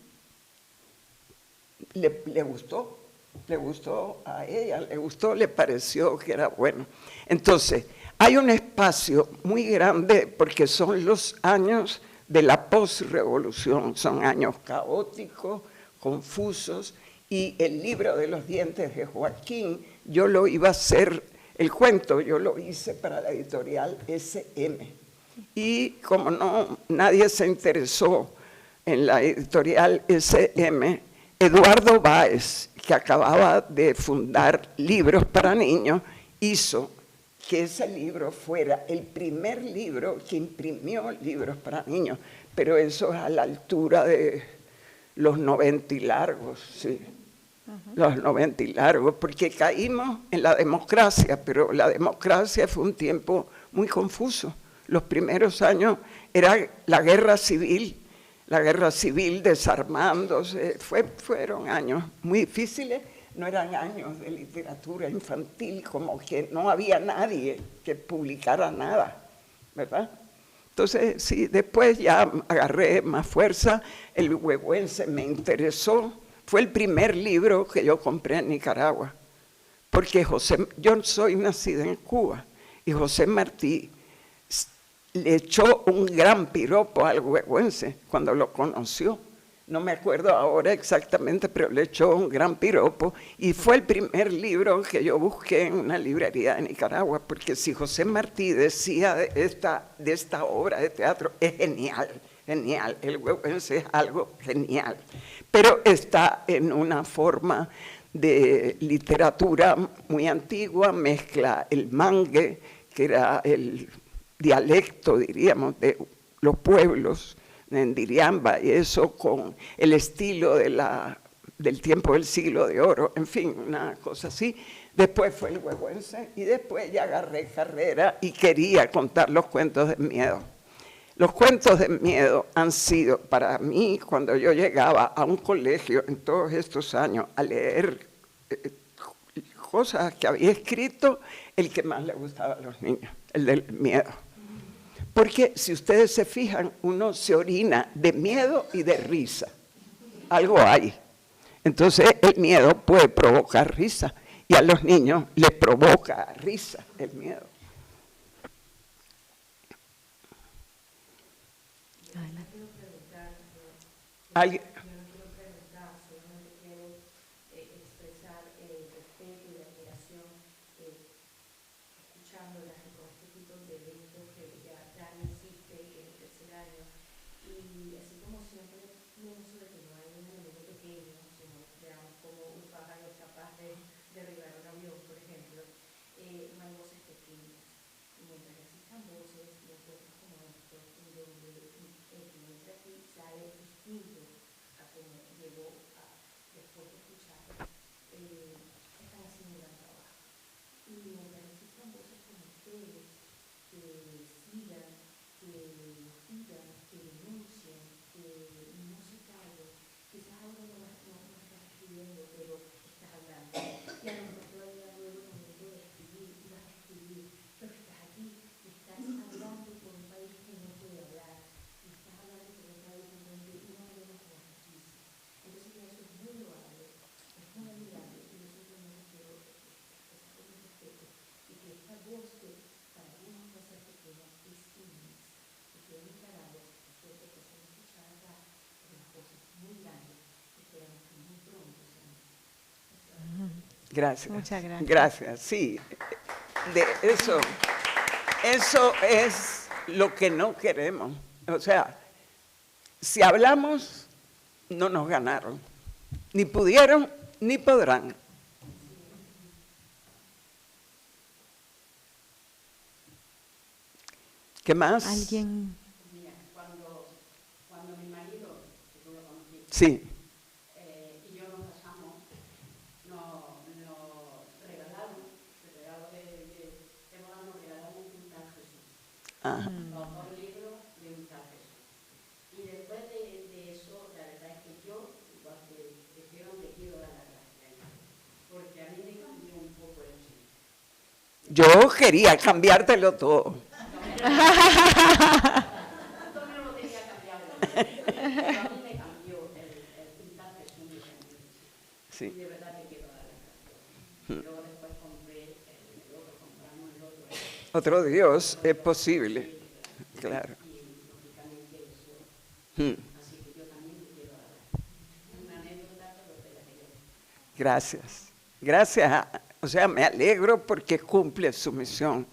Le gustó a ella, le pareció que era bueno. Entonces, hay un espacio muy grande porque son los años de la posrevolución, son años caóticos, confusos, y el libro de los dientes de Joaquín, yo lo iba a hacer, el cuento yo lo hice para la editorial SM. Y como nadie se interesó en la editorial SM, Eduardo Báez, que acababa de fundar Libros para Niños, hizo que ese libro fuera el primer libro que imprimió Libros para Niños, pero eso es a la altura de los 90 y largos, sí. Los 90 y largos, porque caímos en la democracia, pero la democracia fue un tiempo muy confuso. Los primeros años era la guerra civil desarmándose, fueron años muy difíciles, no eran años de literatura infantil, como que no había nadie que publicara nada, ¿verdad? Entonces, sí, después ya agarré más fuerza, el huehuense me interesó. Fue el primer libro que yo compré en Nicaragua, porque yo soy nacida en Cuba, y José Martí le echó un gran piropo al huehuense cuando lo conoció. No me acuerdo ahora exactamente, pero le echó un gran piropo, y fue el primer libro que yo busqué en una librería de Nicaragua, porque si José Martí decía de esta obra de teatro, es genial. Genial, el huehuense es algo genial, pero está en una forma de literatura muy antigua, mezcla el mangue, que era el dialecto, diríamos, de los pueblos en Diriamba, y eso con el estilo de la del tiempo del siglo de oro, en fin, una cosa así. Después fue el huehuense y después ya agarré carrera y quería contar los cuentos de miedo. Los cuentos de miedo han sido para mí, cuando yo llegaba a un colegio en todos estos años a leer cosas que había escrito, el que más le gustaba a los niños, el del miedo. Porque si ustedes se fijan, uno se orina de miedo y de risa. Algo hay. Entonces el miedo puede provocar risa y a los niños les provoca risa el miedo. ¿Alguien? Gracias. Muchas gracias. Gracias, sí. Eso es lo que no queremos. O sea, si hablamos, no nos ganaron. Ni pudieron, ni podrán. ¿Qué más? ¿Alguien? Mira, cuando mi marido, que tú lo conociste, Sí. Y yo nos casamos, nos regalaron, el regalo de boda nos regalaron un tal Jesús. Ajá. Los libros de un tal Jesús. Y después de eso, la verdad es que yo, igual que dijeron, le quiero dar las gracias. Porque a mí me cambió un poco el chip. Yo quería cambiártelo todo. Esto no lo tenía cambiado, pero a mí me cambió el tal Jesús de San. Sí. Y de verdad me quiero dar las gracias. Luego después compré el otro, compramos el otro. Otro Dios es posible. Claro. Y lógicamente eso. Así que yo también me quiero dar una anécdota, pero te la digo. Gracias. Gracias. O sea, me alegro porque cumple su misión.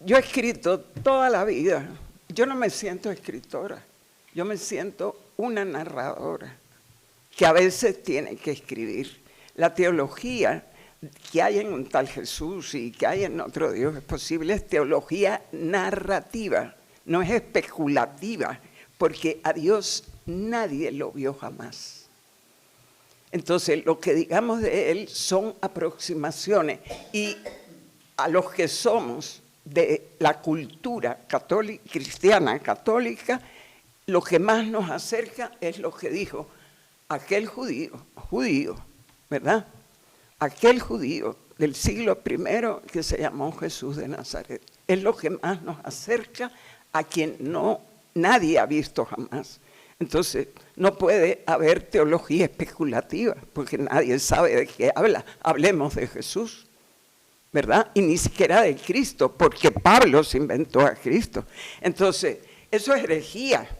Yo he escrito toda la vida. Yo no me siento escritora. Yo me siento una narradora que a veces tiene que escribir. La teología que hay en un tal Jesús y que hay en otro Dios es posible, es teología narrativa, no es especulativa, porque a Dios nadie lo vio jamás. Entonces, lo que digamos de Él son aproximaciones y a los que somos de la cultura católica, cristiana católica, lo que más nos acerca es lo que dijo aquel judío, ¿verdad? Aquel judío del siglo I que se llamó Jesús de Nazaret. Es lo que más nos acerca a quien nadie ha visto jamás. Entonces, no puede haber teología especulativa, porque nadie sabe de qué habla. Hablemos de Jesús, ¿verdad? Y ni siquiera de Cristo, porque Pablo se inventó a Cristo. Entonces, eso es herejía.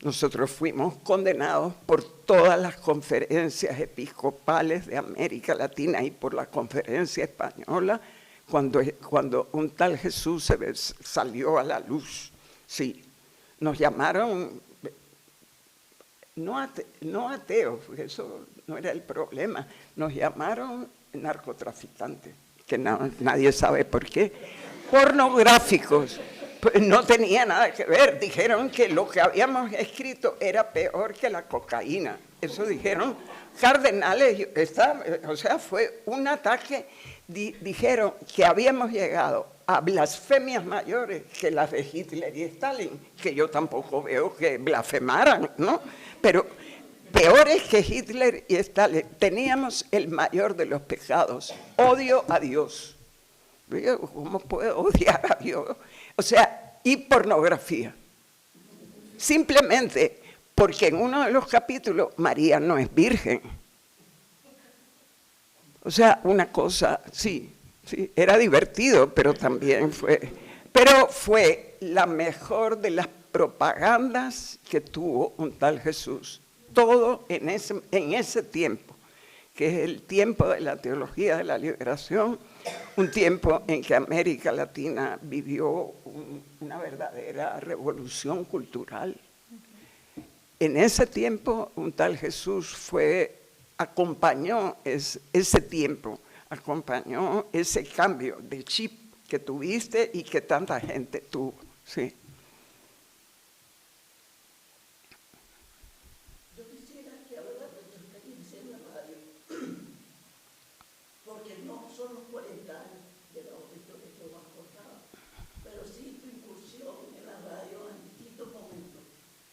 Nosotros fuimos condenados por todas las conferencias episcopales de América Latina y por la conferencia española, cuando un tal Jesús salió a la luz. Sí, nos llamaron, no ateos, porque eso no era el problema, nos llamaron narcotraficantes, que nadie sabe por qué, pornográficos, Pues no tenía nada que ver. Dijeron que lo que habíamos escrito era peor que la cocaína. Eso dijeron cardenales. O sea, fue un ataque. Dijeron que habíamos llegado a blasfemias mayores que las de Hitler y Stalin, que yo tampoco veo que blasfemaran, ¿no? Pero peores que Hitler y Stalin. Teníamos el mayor de los pecados, odio a Dios. ¿Cómo puedo odiar a Dios? O sea, y pornografía. Simplemente porque en uno de los capítulos María no es virgen. O sea, una cosa, sí, era divertido, pero también fue la mejor de las propagandas que tuvo un tal Jesús. Todo en ese tiempo, que es el tiempo de la teología de la liberación, un tiempo en que América Latina vivió una verdadera revolución cultural. En ese tiempo, un tal Jesús acompañó ese tiempo, acompañó ese cambio de chip que tuviste y que tanta gente tuvo, sí. Yo quisiera que hablara de tu experiencia en la radio, porque no son los 40 años de la historia que vos has contado, pero sí tu incursión en la radio en distintos momentos,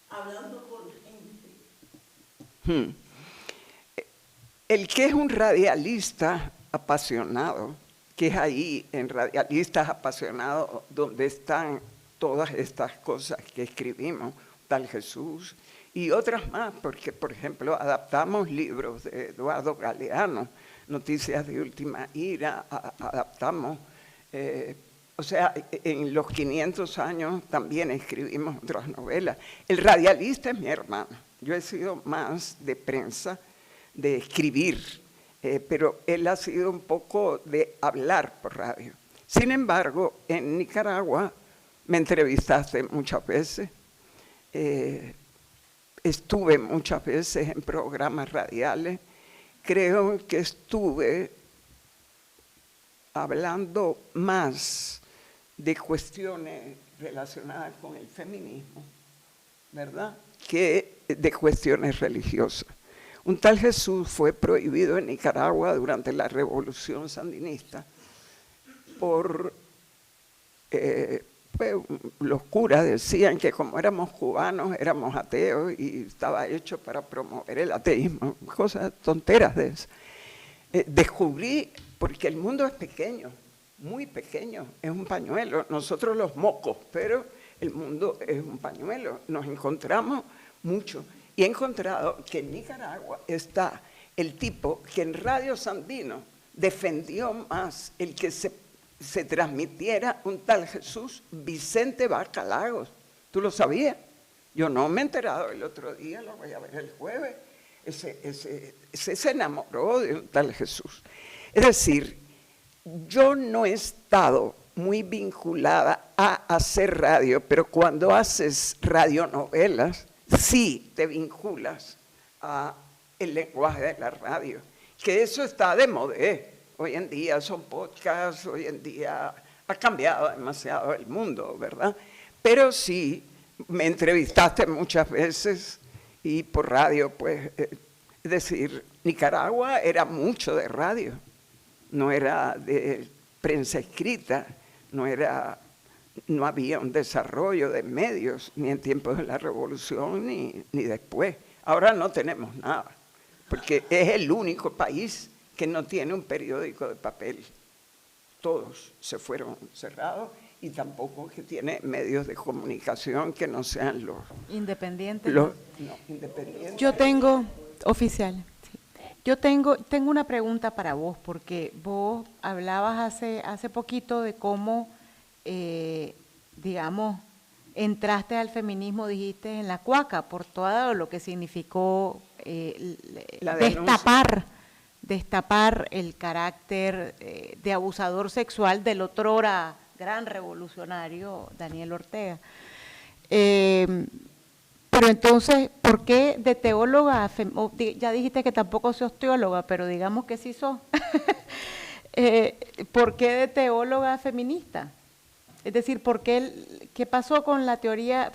hablando con gente. El que es un radialista apasionado, que es ahí en Radialistas Apasionados donde están todas estas cosas que escribimos, tal Jesús, y otras más, porque por ejemplo adaptamos libros de Eduardo Galeano, Noticias de Última Ira, adaptamos, o sea, en los 500 años también escribimos otras novelas. El radialista es mi hermano, yo he sido más de prensa, de escribir, pero él ha sido un poco de hablar por radio. Sin embargo, en Nicaragua me entrevistaste muchas veces, estuve muchas veces en programas radiales, creo que estuve hablando más de cuestiones relacionadas con el feminismo, ¿verdad?, que de cuestiones religiosas. Un tal Jesús fue prohibido en Nicaragua durante la Revolución Sandinista por los curas decían que como éramos cubanos, éramos ateos y estaba hecho para promover el ateísmo, cosas tonteras de eso. Descubrí, porque el mundo es pequeño, muy pequeño, es un pañuelo, nosotros los mocos, pero el mundo es un pañuelo, nos encontramos mucho. Y he encontrado que en Nicaragua está el tipo que en Radio Sandino defendió más el que se transmitiera un tal Jesús, Vicente Bacalagos. ¿Tú lo sabías? Yo no me he enterado el otro día, lo voy a ver el jueves. Ese se enamoró de un tal Jesús. Es decir, yo no he estado muy vinculada a hacer radio, pero cuando haces radionovelas, sí te vinculas a el lenguaje de la radio, que eso está de moda. Hoy en día son podcasts, hoy en día ha cambiado demasiado el mundo, ¿verdad? Pero sí, me entrevistaste muchas veces y por radio, pues, es decir, Nicaragua era mucho de radio, no era de prensa escrita, no había un desarrollo de medios, ni en tiempos de la Revolución, ni después. Ahora no tenemos nada, porque es el único país que no tiene un periódico de papel. Todos se fueron cerrados y tampoco que tiene medios de comunicación que no sean los independientes. Independientes. Yo tengo, oficial, sí. Yo tengo una pregunta para vos, porque vos hablabas hace poquito de cómo, digamos, entraste al feminismo, dijiste, en la cuaca, por todo lo que significó destapar el carácter de abusador sexual del otrora gran revolucionario Daniel Ortega. Pero entonces, ¿por qué de teóloga, ya dijiste que tampoco sos teóloga, pero digamos que sí sos, ¿por qué de teóloga feminista? Es decir, ¿qué pasó con la teoría,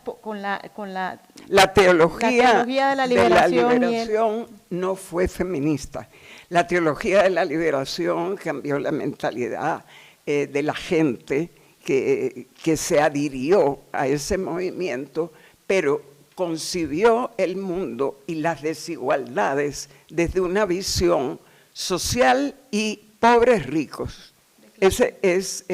La teología de la liberación no fue feminista. La teología de la liberación cambió la mentalidad de la gente que se adhirió a ese movimiento, pero concibió el mundo y las desigualdades desde una visión social y pobres-ricos. Ese es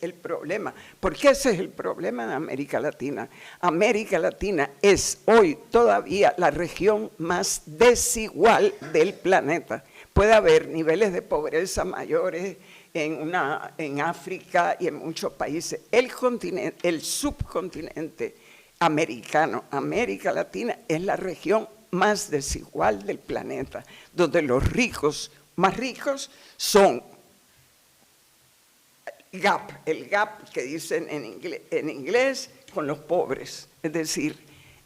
el problema. Porque ese es el problema de América Latina. América Latina es hoy todavía la región más desigual del planeta. Puede haber niveles de pobreza mayores en África y en muchos países. El subcontinente americano, América Latina, es la región más desigual del planeta, donde los ricos, más ricos, son el gap que dicen en inglés con los pobres. Es decir,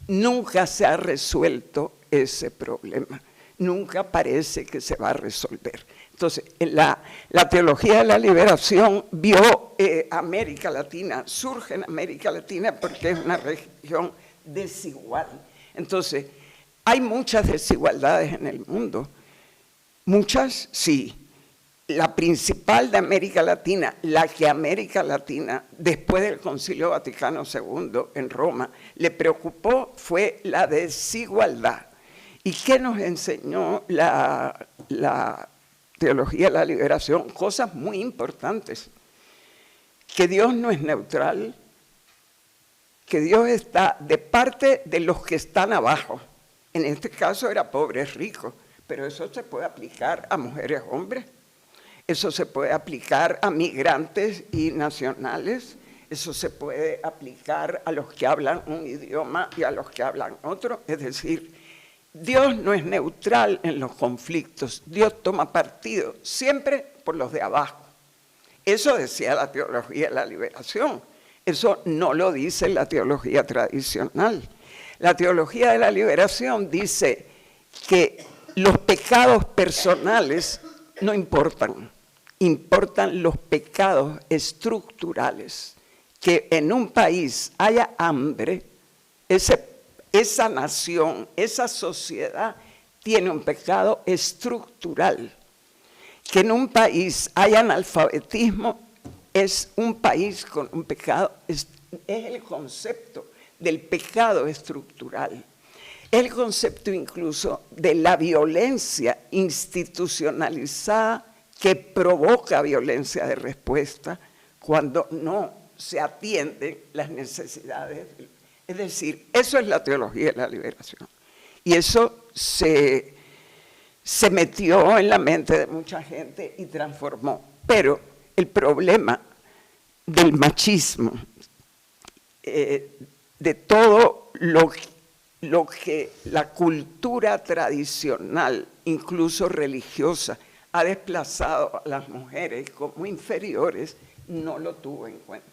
nunca se ha resuelto ese problema, nunca parece que se va a resolver. Entonces, la teología de la liberación vio América Latina, surge en América Latina porque es una región desigual. Entonces, hay muchas desigualdades en el mundo, muchas sí. La principal de América Latina, la que América Latina, después del Concilio Vaticano II en Roma, le preocupó fue la desigualdad. ¿Y qué nos enseñó la teología de la liberación? Cosas muy importantes. Que Dios no es neutral, que Dios está de parte de los que están abajo. En este caso era pobres ricos, pero eso se puede aplicar a mujeres, hombres. Eso se puede aplicar a migrantes y nacionales, eso se puede aplicar a los que hablan un idioma y a los que hablan otro. Es decir, Dios no es neutral en los conflictos, Dios toma partido siempre por los de abajo. Eso decía la teología de la liberación, eso no lo dice la teología tradicional. La teología de la liberación dice que los pecados personales no importan, importan los pecados estructurales. Que en un país haya hambre, esa nación, esa sociedad tiene un pecado estructural. Que en un país haya analfabetismo, es un país con un pecado, es el concepto del pecado estructural. El concepto incluso de la violencia institucionalizada que provoca violencia de respuesta cuando no se atienden las necesidades. Es decir, eso es la teología de la liberación. Y eso se metió en la mente de mucha gente y transformó. Pero el problema del machismo, de todo lo que la cultura tradicional, incluso religiosa, ha desplazado a las mujeres como inferiores, no lo tuvo en cuenta.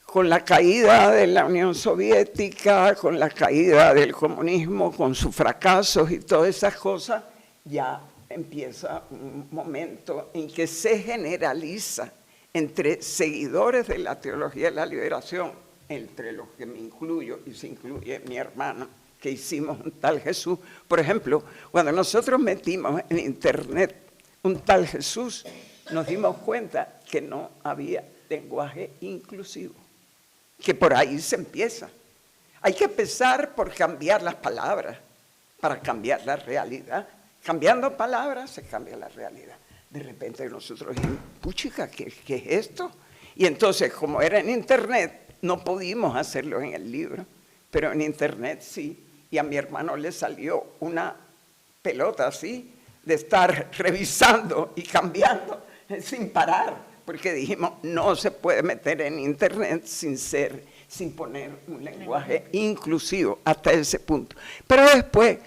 Con la caída de la Unión Soviética, con la caída del comunismo, con sus fracasos y todas esas cosas, ya empieza un momento en que se generaliza entre seguidores de la teología de la liberación, entre los que me incluyo y se incluye mi hermana, que hicimos un tal Jesús. Por ejemplo, cuando nosotros metimos en internet un tal Jesús, nos dimos cuenta que no había lenguaje inclusivo, que por ahí se empieza. Hay que empezar por cambiar las palabras para cambiar la realidad. Cambiando palabras se cambia la realidad. De repente nosotros dijimos, puchica, ¿qué es esto? Y entonces, como era en internet, no pudimos hacerlo en el libro, pero en internet sí. Y a mi hermano le salió una pelota así, de estar revisando y cambiando sin parar, porque dijimos, no se puede meter en internet sin poner un lenguaje inclusivo, hasta ese punto. Pero después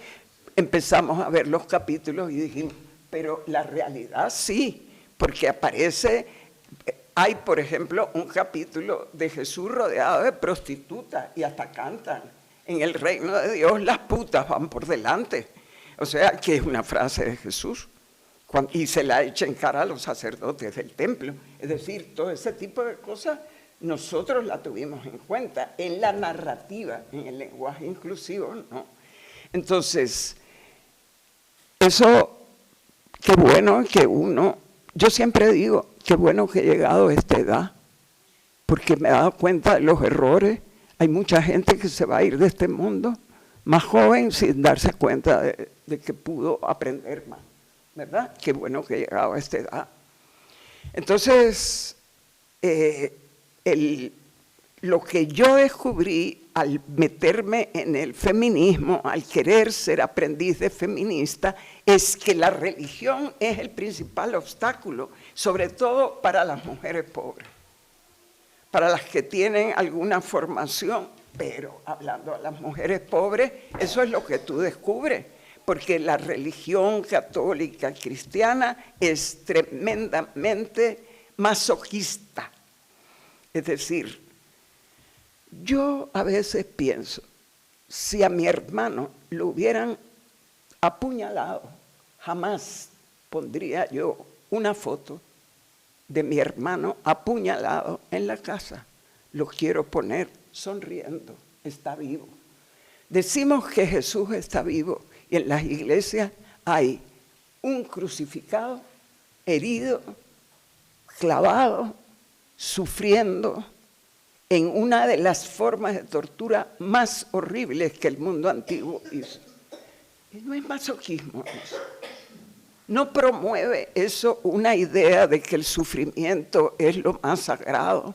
empezamos a ver los capítulos y dijimos, pero la realidad sí, porque hay por ejemplo un capítulo de Jesús rodeado de prostitutas y hasta cantan, en el reino de Dios las putas van por delante. O sea, que es una frase de Jesús. y se la echa en cara a los sacerdotes del templo. Es decir, todo ese tipo de cosas nosotros la tuvimos en cuenta en la narrativa, en el lenguaje inclusivo, ¿no? Entonces, eso, qué bueno que yo siempre digo, qué bueno que he llegado a esta edad, porque me he dado cuenta de los errores. Hay mucha gente que se va a ir de este mundo más joven sin darse cuenta de que pudo aprender más, ¿verdad? Qué bueno que he llegado a esta edad. Entonces, lo que yo descubrí al meterme en el feminismo, al querer ser aprendiz de feminista, es que la religión es el principal obstáculo, sobre todo para las mujeres pobres, para las que tienen alguna formación, pero hablando a las mujeres pobres, eso es lo que tú descubres, porque la religión católica cristiana es tremendamente masoquista. Es decir, yo a veces pienso, si a mi hermano lo hubieran apuñalado, jamás pondría yo una foto de mi hermano apuñalado en la casa. Lo quiero poner sonriendo, está vivo. Decimos que Jesús está vivo y en las iglesias hay un crucificado, herido, clavado, sufriendo en una de las formas de tortura más horribles que el mundo antiguo hizo. Y no es masoquismo eso. No promueve eso una idea de que el sufrimiento es lo más sagrado.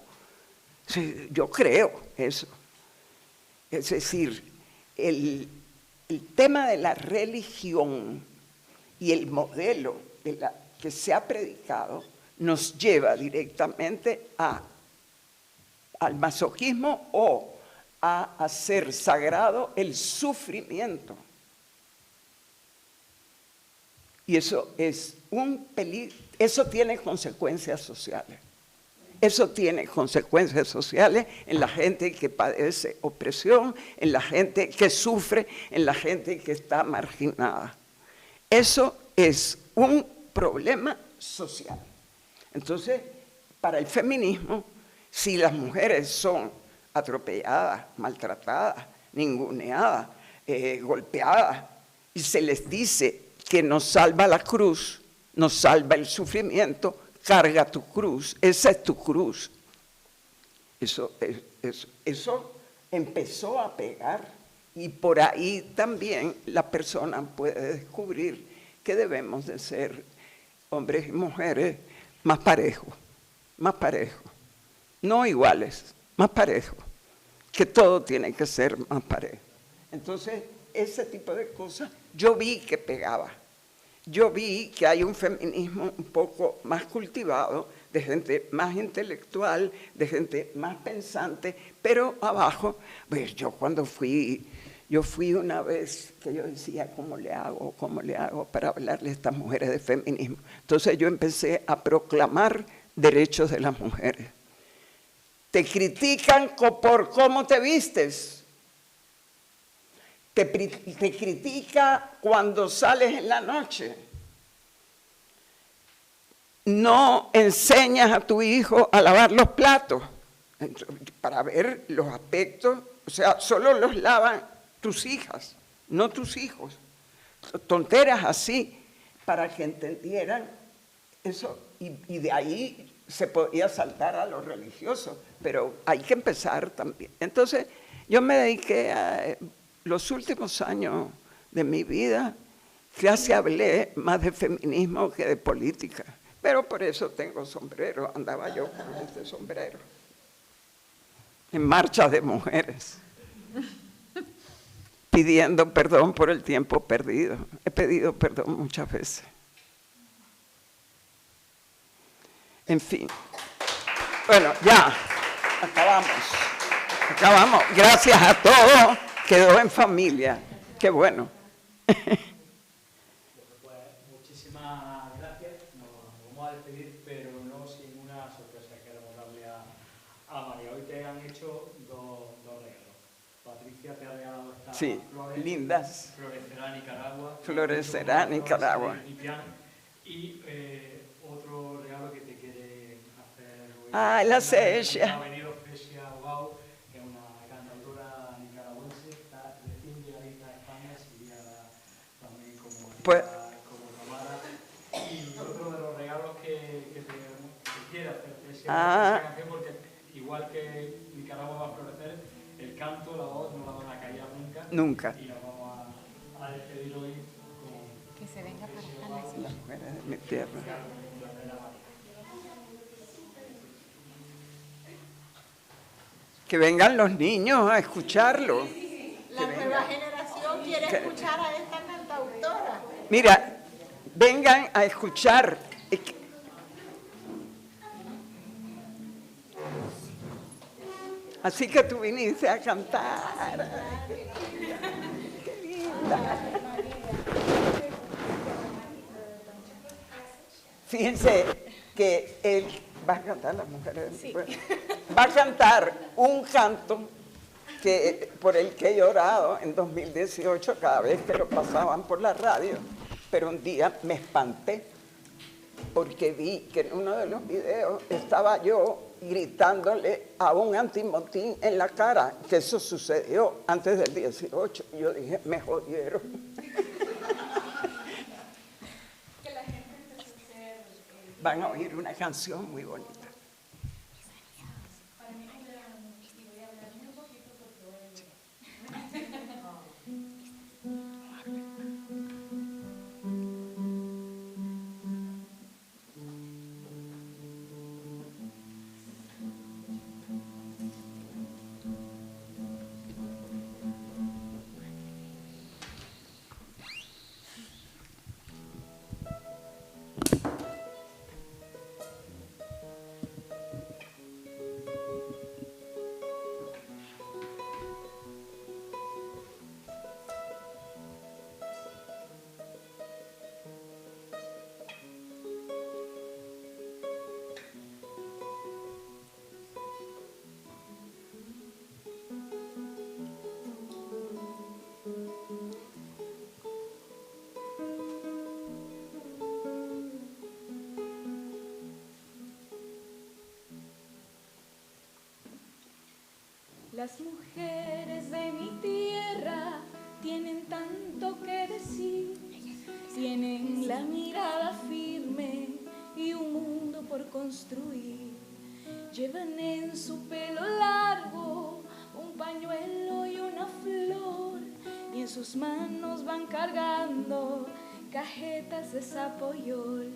Sí, yo creo eso. Es decir, el tema de la religión y el modelo que se ha predicado nos lleva directamente al masoquismo o a hacer sagrado el sufrimiento. Y eso es un peligro, eso tiene consecuencias sociales. Eso tiene consecuencias sociales en la gente que padece opresión, en la gente que sufre, en la gente que está marginada. Eso es un problema social. Entonces, para el feminismo, si las mujeres son atropelladas, maltratadas, ninguneadas, golpeadas, y se les dice que nos salva la cruz, nos salva el sufrimiento, carga tu cruz, esa es tu cruz. Eso empezó a pegar y por ahí también la persona puede descubrir que debemos de ser hombres y mujeres más parejos, no iguales, más parejos, que todo tiene que ser más parejo. Entonces, ese tipo de cosas yo vi que pegaba. Yo vi que hay un feminismo un poco más cultivado, de gente más intelectual, de gente más pensante, pero abajo, pues yo fui una vez que yo decía, ¿cómo le hago para hablarle a estas mujeres de feminismo? Entonces yo empecé a proclamar derechos de las mujeres. Te critican por cómo te vistes. Te critica cuando sales en la noche. No enseñas a tu hijo a lavar los platos para ver los aspectos, o sea, solo los lavan tus hijas, no tus hijos. Tonteras así, para que entendieran eso, y de ahí se podía saltar a lo religioso, pero hay que empezar también. Entonces, yo me dediqué a los últimos años de mi vida, casi hablé más de feminismo que de política, pero por eso tengo sombrero, andaba yo con este sombrero, en marchas de mujeres, pidiendo perdón por el tiempo perdido. He pedido perdón muchas veces. En fin, bueno, ya, acabamos. Gracias a todos. Quedó en familia. Qué bueno. Pues muchísimas gracias. Nos vamos a despedir, pero no sin una sorpresa que queremos darle a María. Hoy te han hecho dos regalos. Patricia te ha regalado estas flores. Lindas. Florecerá Nicaragua. Florecerá Nicaragua. Y otro regalo que te quiere hacer hoy. La Cecia. Ha venido Cecia Ogao, que es una cantautora nicaragüense, está recién llegadita a España, sería también como Pues, cámara. Y otro de los regalos que te quiere hacer Cecia, esta canción, porque igual que Nicaragua va a florecer, el canto, la voz no la van a callar nunca. Nunca. Y la vamos a despedir hoy con Que se venga para Cecia acá. Ogao. Las mujeres de mi tierra. Que vengan los niños a escucharlo. La nueva generación quiere escuchar a esta cantautora. Mira, vengan a escuchar. Así que tú viniste a cantar. Qué linda. Fíjense que él va a cantar las mujeres. Sí. Va a cantar un canto por el que he llorado en 2018 cada vez que lo pasaban por la radio. Pero un día me espanté porque vi que en uno de los videos estaba yo gritándole a un antimotín en la cara, que eso sucedió antes del 18. Y yo dije, me jodieron. Van a oír una canción muy bonita. Las mujeres de mi tierra tienen tanto que decir, tienen la mirada firme y un mundo por construir. Llevan en su pelo largo un pañuelo y una flor, y en sus manos van cargando cajetas de sapoyol.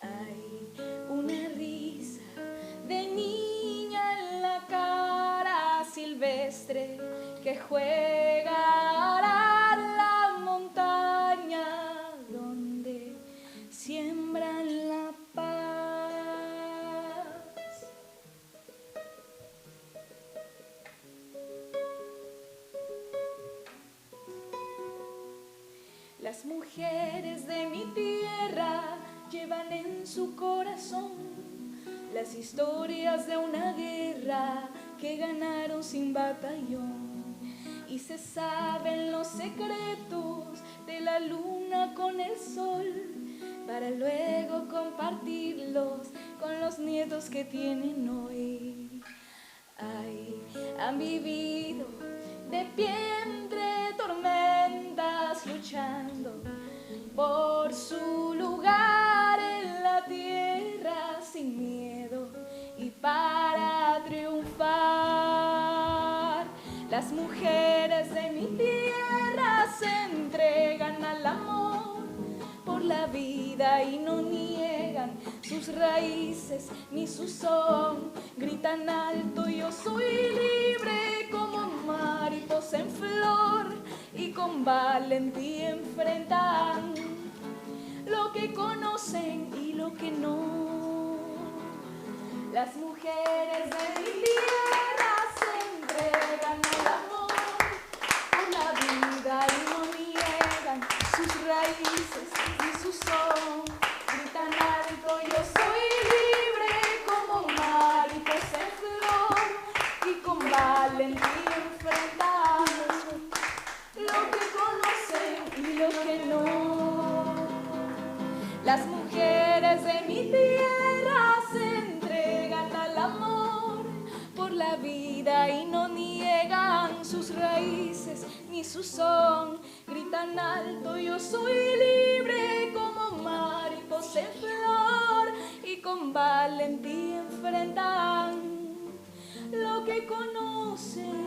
Hay una risa de niña en la cara silvestre que juega a arar la montaña donde siembran la paz. Las mujeres de mi tierra llevan en su corazón las historias de una guerra que ganaron sin batallón, y se saben los secretos de la luna con el sol para luego compartirlos con los nietos que tienen hoy. Ay, han vivido de pie entre tormentas luchando por su lugar en la tierra sin miedo y para triunfar. Las mujeres de mi tierra se entregan al amor por la vida y no niegan sus raíces ni su son. Gritan alto: yo soy libre como mariposa en flor, y con valentía enfrentan lo que conocen y lo que no. Las mujeres de mi tierra se entregan al amor por la vida y no niegan sus raíces y su son. Gritan alto: yo soy libre como mariposa en flor, y con valentía enfrentan lo que conocen y lo que no. vida y no niegan sus raíces ni su son. Gritan alto, yo soy libre como mariposa en flor, y con valentía enfrentan lo que conocen.